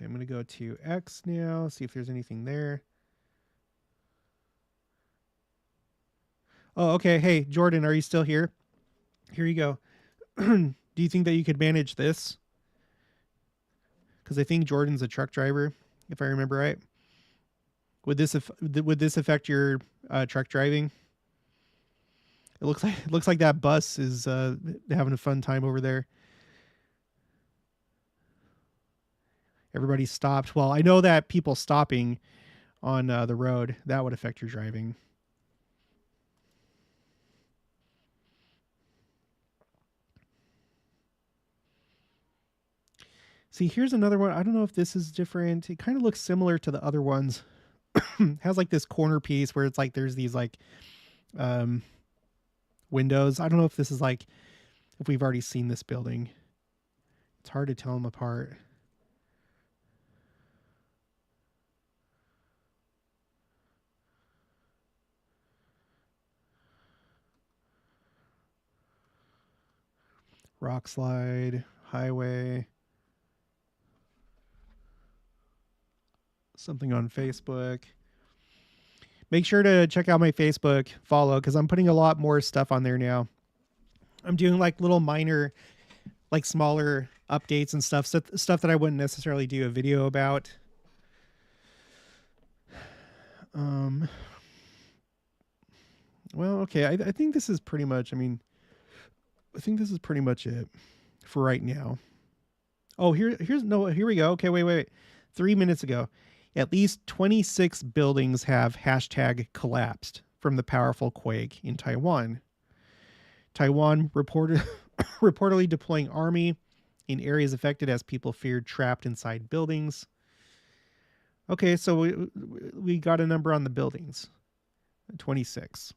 Okay, I'm going to go to X now, see if there's anything there. Oh, okay. Hey, Jordan, are you still here? Here you go. Do you think that you could manage this? Because I think Jordan's a truck driver, if I remember right. Would this affect your truck driving? It looks like that bus is having a fun time over there. Everybody stopped. Well, I know that people stopping on the road, that would affect your driving. See, here's another one. I don't know if this is different. It kind of looks similar to the other ones. Has like this corner piece where it's like there's these like um, windows. I don't know if this is like if we've already seen this building. It's hard to tell them apart. Rock slide, highway. Something on Facebook. Make sure to check out my Facebook follow because I'm putting a lot more stuff on there now. I'm doing like little minor, like smaller updates and stuff that I wouldn't necessarily do a video about. Well, okay. I think this is pretty much. I think this is pretty much it for right now. Oh, here we go. Okay, wait. 3 minutes ago, at least 26 buildings have hashtag collapsed from the powerful quake in Taiwan. Taiwan reportedly deploying army in areas affected as people feared trapped inside buildings. Okay, so we got a number on the buildings. 26.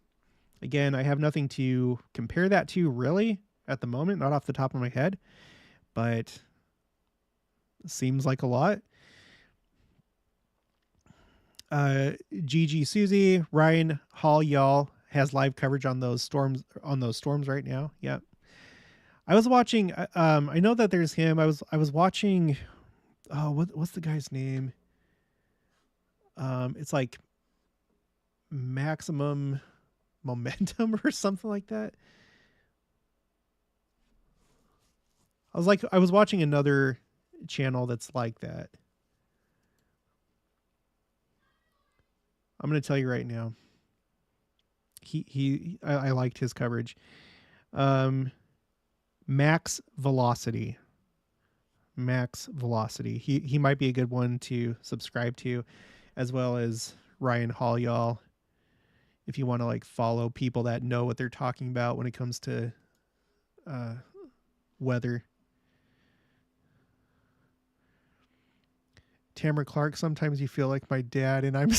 Again, I have nothing to compare that to really at the moment, not off the top of my head, but seems like a lot. Gigi Susie, Ryan Hall, y'all has live coverage on those storms right now. Yeah. I was watching I know that there's him. I was watching what's the guy's name? It's like Maximum Momentum or something like that. I was watching another channel that's like that. I'm going to tell you right now. I liked his coverage. Max Velocity. He might be a good one to subscribe to, as well as Ryan Hall, y'all. If you want to like follow people that know what they're talking about when it comes to weather. Tamara Clark, sometimes you feel like my dad, and I'm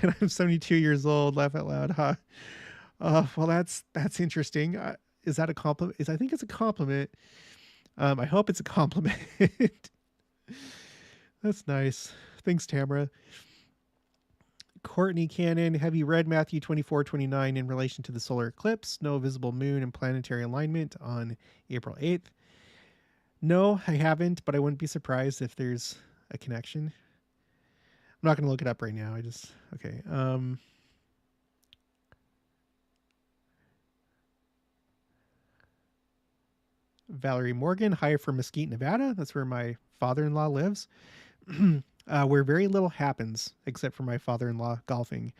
and I'm 72 years old. Laugh out loud, huh? Well, that's interesting. Is that a compliment? I think it's a compliment. I hope it's a compliment. That's nice. Thanks, Tamara. Courtney Cannon, have you read Matthew 24:29 in relation to the solar eclipse? No visible moon and planetary alignment on April 8th. No, I haven't, but I wouldn't be surprised if there's a connection. I'm not going to look it up right now. Okay. Valerie Morgan, hi from Mesquite, Nevada. That's where my father-in-law lives. Where very little happens except for my father-in-law golfing.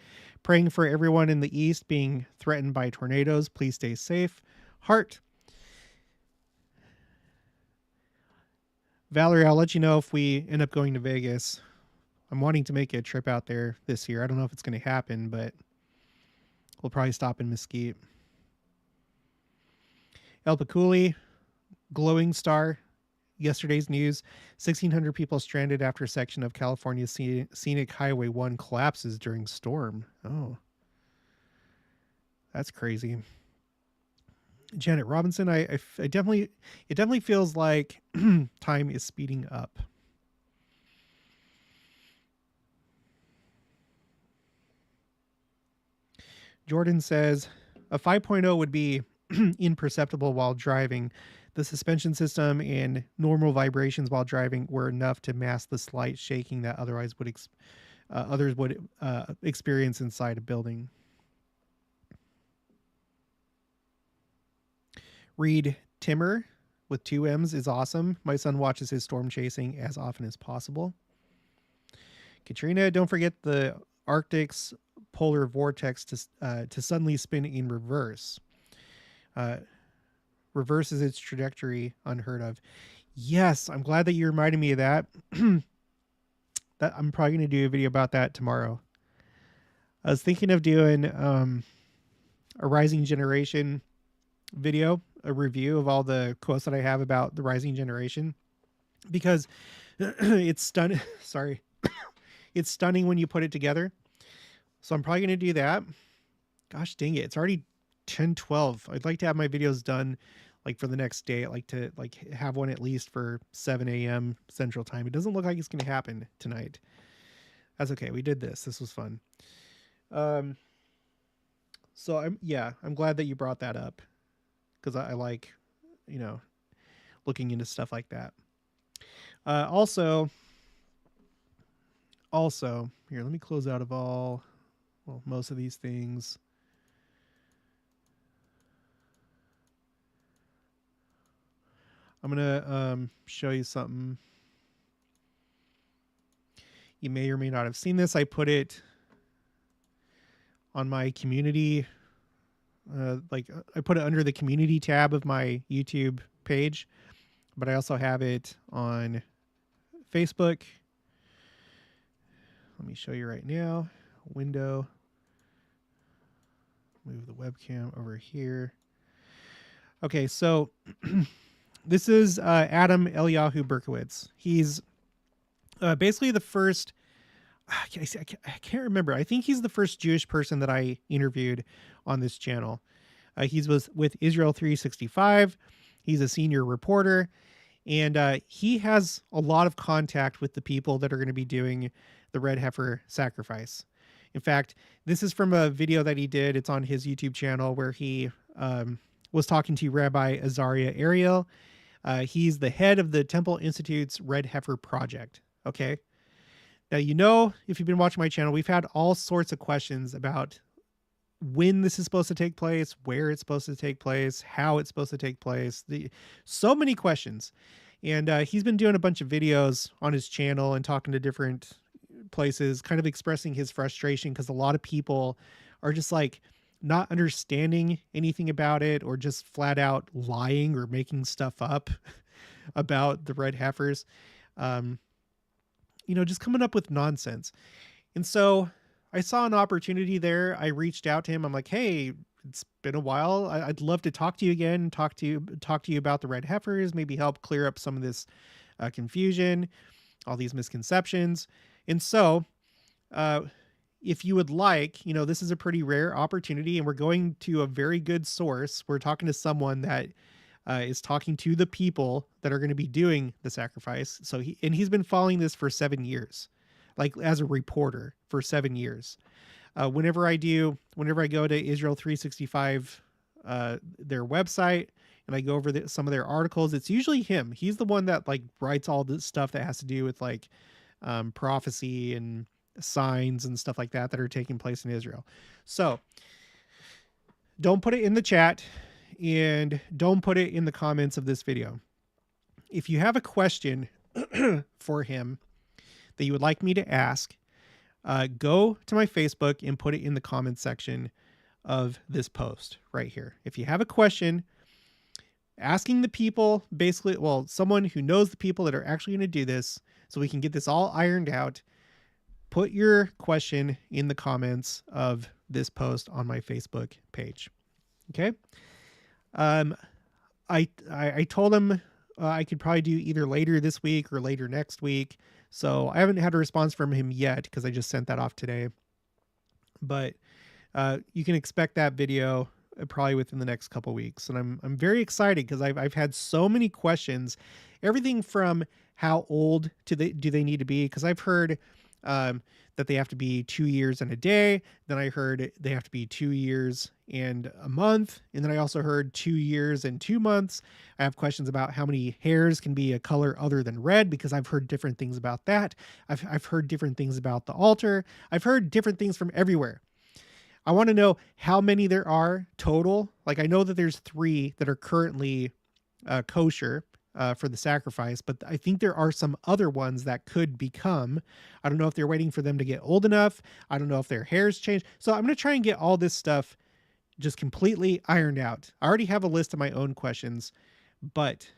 Praying for everyone in the East being threatened by tornadoes. Please stay safe. Heart. Valerie, I'll let you know if we end up going to Vegas. I'm wanting to make a trip out there this year. I don't know if it's going to happen, but we'll probably stop in Mesquite. El Paculi, glowing star. Yesterday's news, 1,600 people stranded after a section of California's scenic Highway 1 collapses during storm. Oh, that's crazy. Janet Robinson, it definitely feels like time is speeding up. Jordan says a 5.0 would be imperceptible while driving. The suspension system and normal vibrations while driving were enough to mask the slight shaking that otherwise would others would experience inside a building. Reed Timmer with 2 M's is awesome. My son watches his storm chasing as often as possible. Katrina, don't forget the Arctic's polar vortex to suddenly spin in reverse. Reverses its trajectory unheard of. Yes, I'm glad that you reminded me of that. That I'm probably going to do a video about that tomorrow. I was thinking of doing a Rising Generation video, a review of all the quotes that I have about the Rising Generation, because it's stunning. Sorry. It's stunning when you put it together. So I'm probably going to do that. Gosh dang it. It's already 10:12. I'd like to have my videos done like for the next day. I'd like to have one at least for 7 a.m. Central Time. It doesn't look like it's going to happen tonight. That's okay. We did this. This was fun. So I'm glad that you brought that up, because I like, looking into stuff like that. Also, here, let me close out of most of these things. I'm going to show you something. You may or may not have seen this. I put it on my community. I put it under the community tab of my YouTube page, but I also have it on Facebook. Let me show you right now. Window. Move the webcam over here. Okay, so this is Adam Eliyahu Berkowitz. He's basically the first, I can't remember. I think he's the first Jewish person that I interviewed on this channel. He's with Israel 365. He's a senior reporter, and he has a lot of contact with the people that are going to be doing the red heifer sacrifice. In fact, this is from a video that he did. It's on his YouTube channel where he was talking to Rabbi Azaria Ariel. He's the head of the Temple Institute's Red Heifer Project. Okay. Now, if you've been watching my channel, we've had all sorts of questions about when this is supposed to take place, where it's supposed to take place, how it's supposed to take place. So many questions. And he's been doing a bunch of videos on his channel and talking to different places, kind of expressing his frustration because a lot of people are just like not understanding anything about it, or just flat out lying or making stuff up about the red heifers. Just coming up with nonsense. And so I saw an opportunity there. I reached out to him. I'm like, hey, it's been a while. I'd love to talk to you again, talk to you about the red heifers, maybe help clear up some of this confusion, all these misconceptions. And so, if you would like, this is a pretty rare opportunity, and we're going to a very good source. We're talking to someone that is talking to the people that are going to be doing the sacrifice. So he's been following this for 7 years, like as a reporter for 7 years. Whenever I go to Israel 365, their website, and I go over some of their articles, it's usually him. He's the one that writes all this stuff that has to do with prophecy and signs and stuff like that are taking place in Israel. So don't put it in the chat, and don't put it in the comments of this video. If you have a question for him that you would like me to ask, go to my Facebook and put it in the comments section of this post right here. If you have a question asking the people, basically, someone who knows the people that are actually going to do this, so we can get this all ironed out, put your question in the comments of this post on my Facebook page. Okay. I told him I could probably do either later this week or later next week. So I haven't had a response from him yet because I just sent that off today. But you can expect that video probably within the next couple weeks. And I'm very excited because I've had so many questions, everything from how old do they need to be? Because I've heard that they have to be 2 years and a day. Then I heard they have to be 2 years and a month. And then I also heard 2 years and 2 months. I have questions about how many hairs can be a color other than red, because I've heard different things about that. I've heard different things about the altar. I've heard different things from everywhere. I want to know how many there are total. Like, I know that there's 3 that are currently kosher for the sacrifice, but I think there are some other ones that could become. I don't know if they're waiting for them to get old enough. I don't know if their hair's changed. So I'm going to try and get all this stuff just completely ironed out. I already have a list of my own questions, but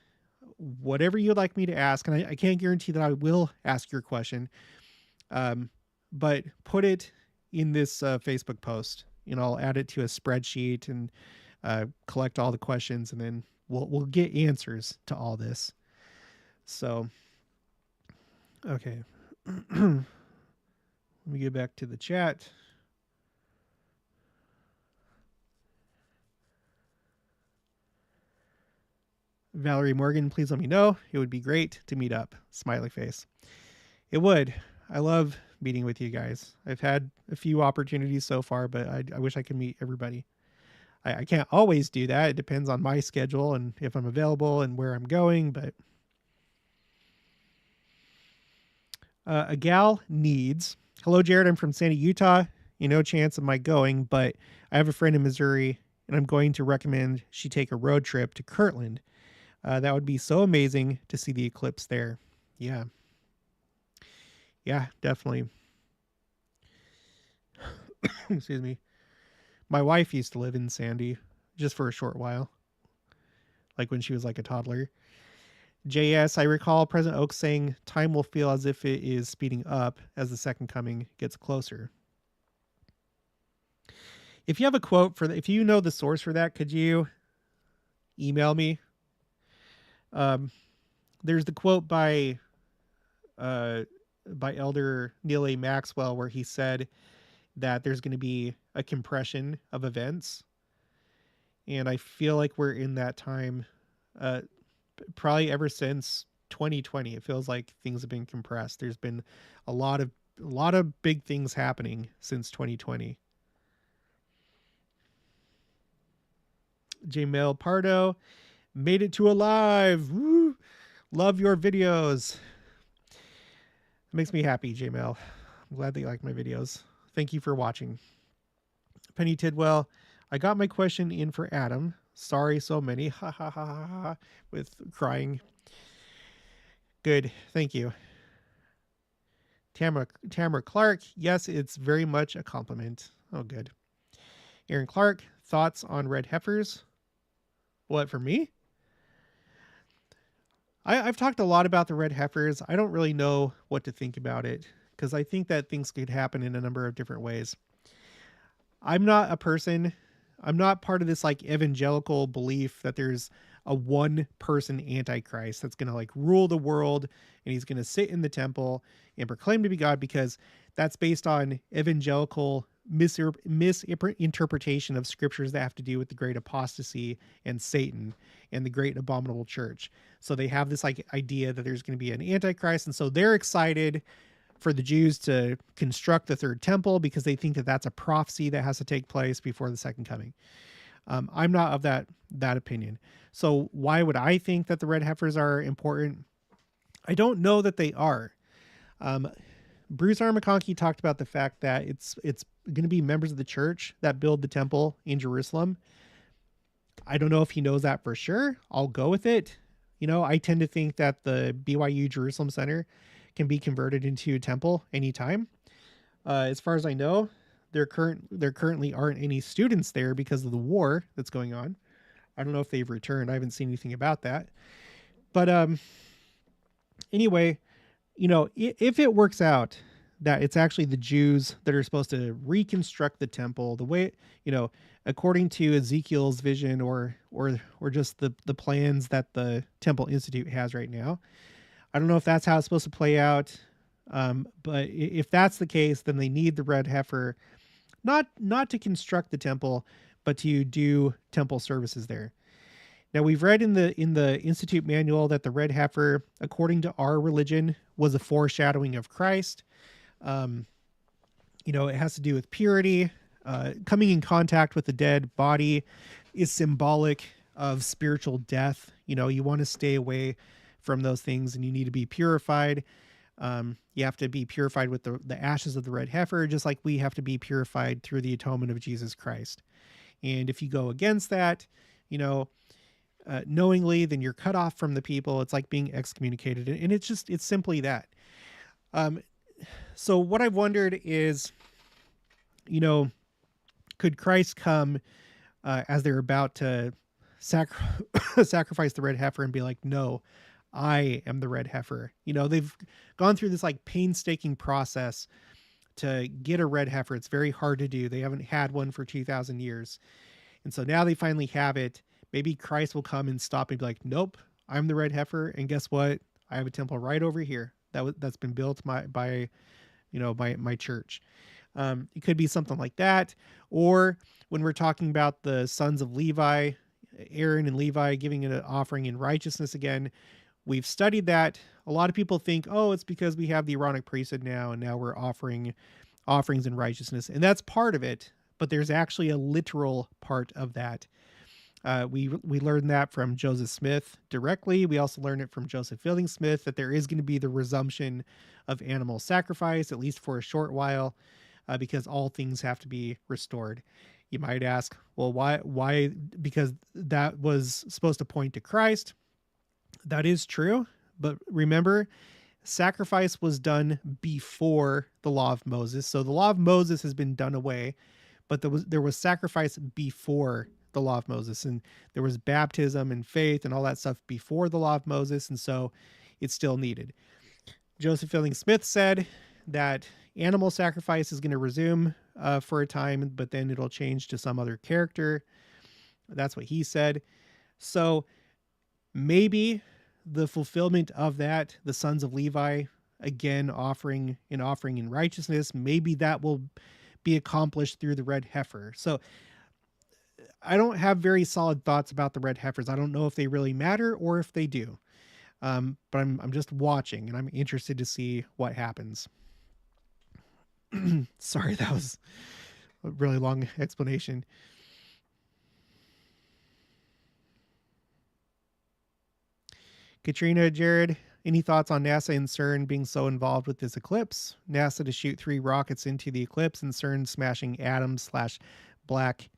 whatever you'd like me to ask, and I can't guarantee that I will ask your question, but put it in this Facebook post, and I'll add it to a spreadsheet and collect all the questions, and then we'll get answers to all this. So, okay. Let me get back to the chat. Valerie Morgan, please let me know. It would be great to meet up. Smiley face. It would. I love meeting with you guys. I've had a few opportunities so far, but I wish I could meet everybody. I can't always do that. It depends on my schedule and if I'm available and where I'm going. But a gal needs. Hello, Jared. I'm from Sandy, Utah. No chance of my going, but I have a friend in Missouri, and I'm going to recommend she take a road trip to Kirtland. That would be so amazing to see the eclipse there. Yeah. Yeah, definitely. Excuse me. My wife used to live in Sandy just for a short while, like when she was like a toddler. JS, I recall President Oak saying time will feel as if it is speeding up as the second coming gets closer. If you have a quote for that, if you know the source for that, could you email me? There's the quote by Elder Neil A. Maxwell, where he said that there's going to be a compression of events. And I feel like we're in that time, probably ever since 2020. It feels like things have been compressed. There's been a lot of big things happening since 2020. J-Mail Pardo made it to alive. Woo! Love your videos. It makes me happy, J-Mail. I'm glad that you like my videos. Thank you for watching. Penny Tidwell, I got my question in for Adam. Sorry, so many. Ha ha ha ha ha. With crying. Good. Thank you. Tamara Clark, yes, it's very much a compliment. Oh, good. Aaron Clark, thoughts on red heifers? What, for me? I've talked a lot about the red heifers. I don't really know what to think about it, because I think that things could happen in a number of different ways. I'm not part of this like evangelical belief that there's a one person antichrist that's going to like rule the world and he's going to sit in the temple and proclaim to be God, because that's based on evangelical misinterpretation of scriptures that have to do with the great apostasy and Satan and the great abominable church. So they have this like idea that there's going to be an antichrist. And so they're excited for the Jews to construct the third temple because they think that that's a prophecy that has to take place before the second coming. I'm not of that opinion. So why would I think that the red heifers are important? I don't know that they are. Bruce R. McConkie talked about the fact that it's going to be members of the church that build the temple in Jerusalem. I don't know if he knows that for sure. I'll go with it. I tend to think that the BYU Jerusalem Center can be converted into a temple anytime. As far as I know, there currently aren't any students there because of the war that's going on. I don't know if they've returned. I haven't seen anything about that. But anyway, if it works out that it's actually the Jews that are supposed to reconstruct the temple the way, according to Ezekiel's vision or just the plans that the Temple Institute has right now. I don't know if that's how it's supposed to play out. But if that's the case, then they need the red heifer, not to construct the temple, but to do temple services there. Now, we've read in the Institute manual that the red heifer, according to our religion, was a foreshadowing of Christ. Um, it has to do with purity. Coming in contact with the dead body is symbolic of spiritual death. You want to stay away from those things, and you need to be purified. You have to be purified with the ashes of the red heifer, just like we have to be purified through the atonement of Jesus Christ. And if you go against that, knowingly, then you're cut off from the people. It's like being excommunicated. And it's simply that. So what I've wondered is, could Christ come as they're about to sacrifice the red heifer and be like, no, I am the red heifer. They've gone through this like painstaking process to get a red heifer. It's very hard to do. They haven't had one for 2,000 years. And so now they finally have it. Maybe Christ will come and stop and be like, nope, I'm the red heifer. And guess what? I have a temple right over here that's been built by my church. It could be something like that. Or when we're talking about the sons of Levi, Aaron and Levi giving an offering in righteousness again, we've studied that. A lot of people think, oh, it's because we have the Aaronic priesthood now, and now we're offering offerings in righteousness. And that's part of it, but there's actually a literal part of that. We learned that from Joseph Smith directly. We also learned it from Joseph Fielding Smith, that there is going to be the resumption of animal sacrifice, at least for a short while, because all things have to be restored. You might ask, well, why? Because that was supposed to point to Christ. That is true. But remember, sacrifice was done before the law of Moses. So the law of Moses has been done away, but there was sacrifice before the law of Moses, and there was baptism and faith and all that stuff before the law of Moses. And so it's still needed. Joseph Fielding Smith said that animal sacrifice is going to resume for a time, but then it'll change to some other character. That's what he said. So maybe the fulfillment of that, the sons of Levi, again, offering in righteousness, maybe that will be accomplished through the red heifer. So I don't have very solid thoughts about the red heifers. I don't know if they really matter or if they do. But I'm just watching, and I'm interested to see what happens. Sorry, that was a really long explanation. Katrina, Jared, any thoughts on NASA and CERN being so involved with this eclipse? NASA to shoot 3 rockets into the eclipse, and CERN smashing atoms/black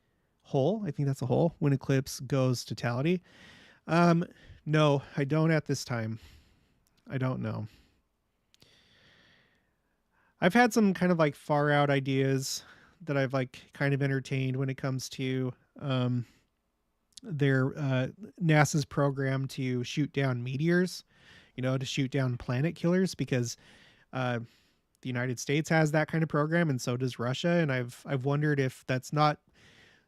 hole. I think that's a hole when eclipse goes totality. No, I don't at this time. I don't know. I've had some kind of like far out ideas that I've like kind of entertained when it comes to their NASA's program to shoot down meteors, to shoot down planet killers, because the United States has that kind of program, and so does Russia. And I've wondered if that's not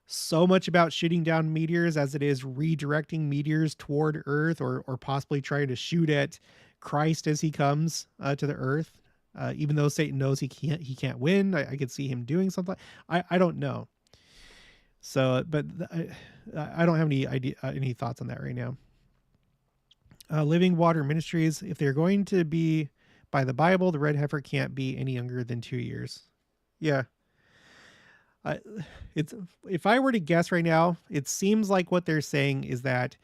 so much about shooting down meteors as it is redirecting meteors toward Earth, or possibly trying to shoot at Christ as he comes to the Earth. Even though Satan knows he can't win, I could see him doing something. I don't know. So, but I don't have any thoughts on that right now. Living Water Ministries, if they're going to be by the Bible, the red heifer can't be any younger than 2 years. Yeah. If I were to guess right now, it seems like what they're saying is that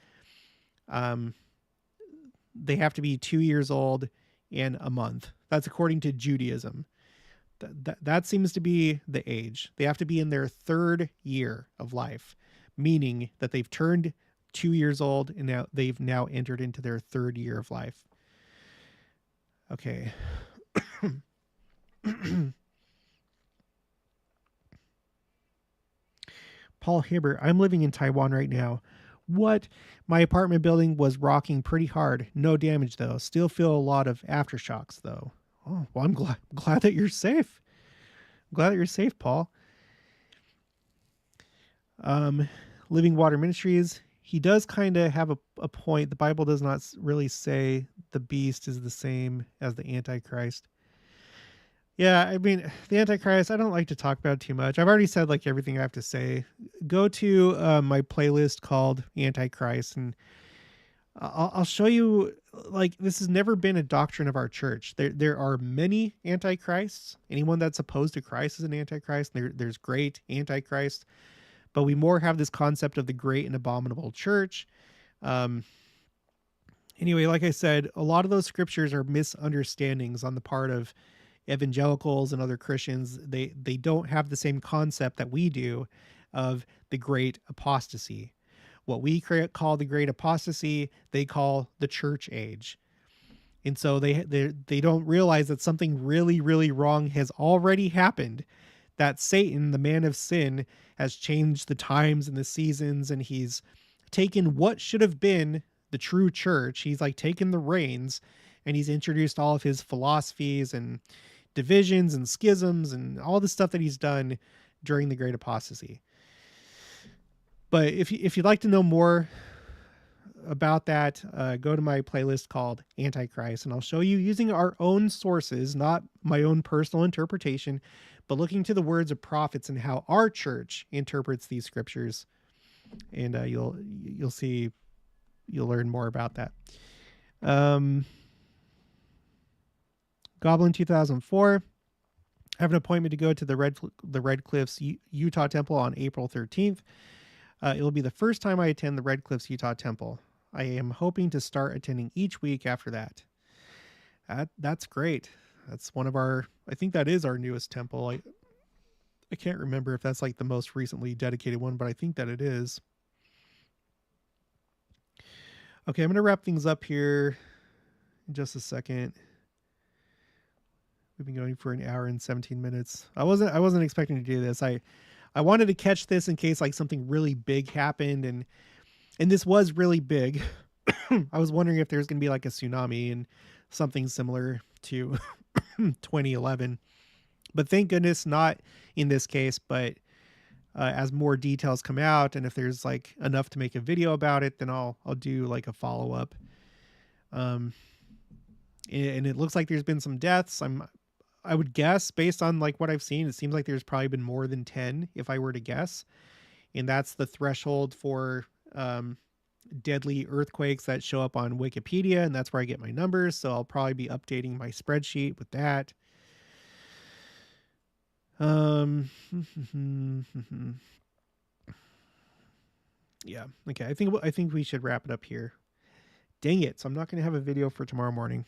they have to be 2 years old and a month. That's according to Judaism. That seems to be the age. They have to be in their 3rd year of life, meaning that they've turned 2 years old and now they've entered into their 3rd year of life. Okay. Paul Hibbert, I'm living in Taiwan right now. What? My apartment building was rocking pretty hard. No damage though. Still feel a lot of aftershocks though. Oh, well, I'm glad that you're safe. I'm glad that you're safe, Paul. Living Water Ministries, he does kind of have a point. The Bible does not really say the beast is the same as the Antichrist. Yeah, I mean, the Antichrist, I don't like to talk about it too much. I've already said like everything I have to say. Go to my playlist called Antichrist, and I'll show you, like, this has never been a doctrine of our church. There are many antichrists. Anyone that's opposed to Christ is an antichrist. There's great antichrist, but we more have this concept of the great and abominable church. Um, anyway, like I said, a lot of those scriptures are misunderstandings on the part of evangelicals and other Christians. They don't have the same concept that we do of the great apostasy. What we call the great apostasy, they call the church age. And so they don't realize that something really, really wrong has already happened, that Satan, the man of sin, has changed the times and the seasons, and he's taken what should have been the true church. He's like taken the reins, and he's introduced all of his philosophies and divisions and schisms and all the stuff that he's done during the great apostasy. But if you'd like to know more about that, go to my playlist called Antichrist, and I'll show you using our own sources, not my own personal interpretation, but looking to the words of prophets and how our church interprets these scriptures. And you'll see, you'll learn more about that. Goblin 2004. I have an appointment to go to the Red Cliffs, Utah Temple on April 13th. It will be the first time I attend the Red Cliffs, Utah Temple. I am hoping to start attending each week after that. That's great. That's one of our, I think that is our newest temple. I can't remember if that's like the most recently dedicated one, but I think that it is. Okay, I'm going to wrap things up here in just a second. We've been going for an hour and 17 minutes. I wasn't expecting to do this. I wanted to catch this in case like something really big happened, and this was really big. I was wondering if there's going to be like a tsunami and something similar to 2011, but thank goodness not in this case. But as more details come out, and if there's like enough to make a video about it, then I'll do like a follow up. And it looks like there's been some deaths. I would guess, based on like what I've seen, it seems like there's probably been more than 10 if I were to guess. And that's the threshold for deadly earthquakes that show up on Wikipedia, and that's where I get my numbers. So I'll probably be updating my spreadsheet with that. Yeah. Okay. I think we should wrap it up here. Dang it. So I'm not going to have a video for tomorrow morning.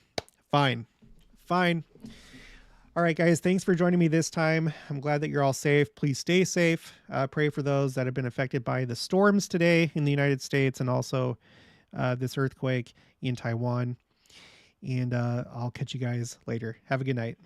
Fine. All right, guys, thanks for joining me this time. I'm glad that you're all safe. Please stay safe. Pray for those that have been affected by the storms today in the United States, and also this earthquake in Taiwan. And I'll catch you guys later. Have a good night.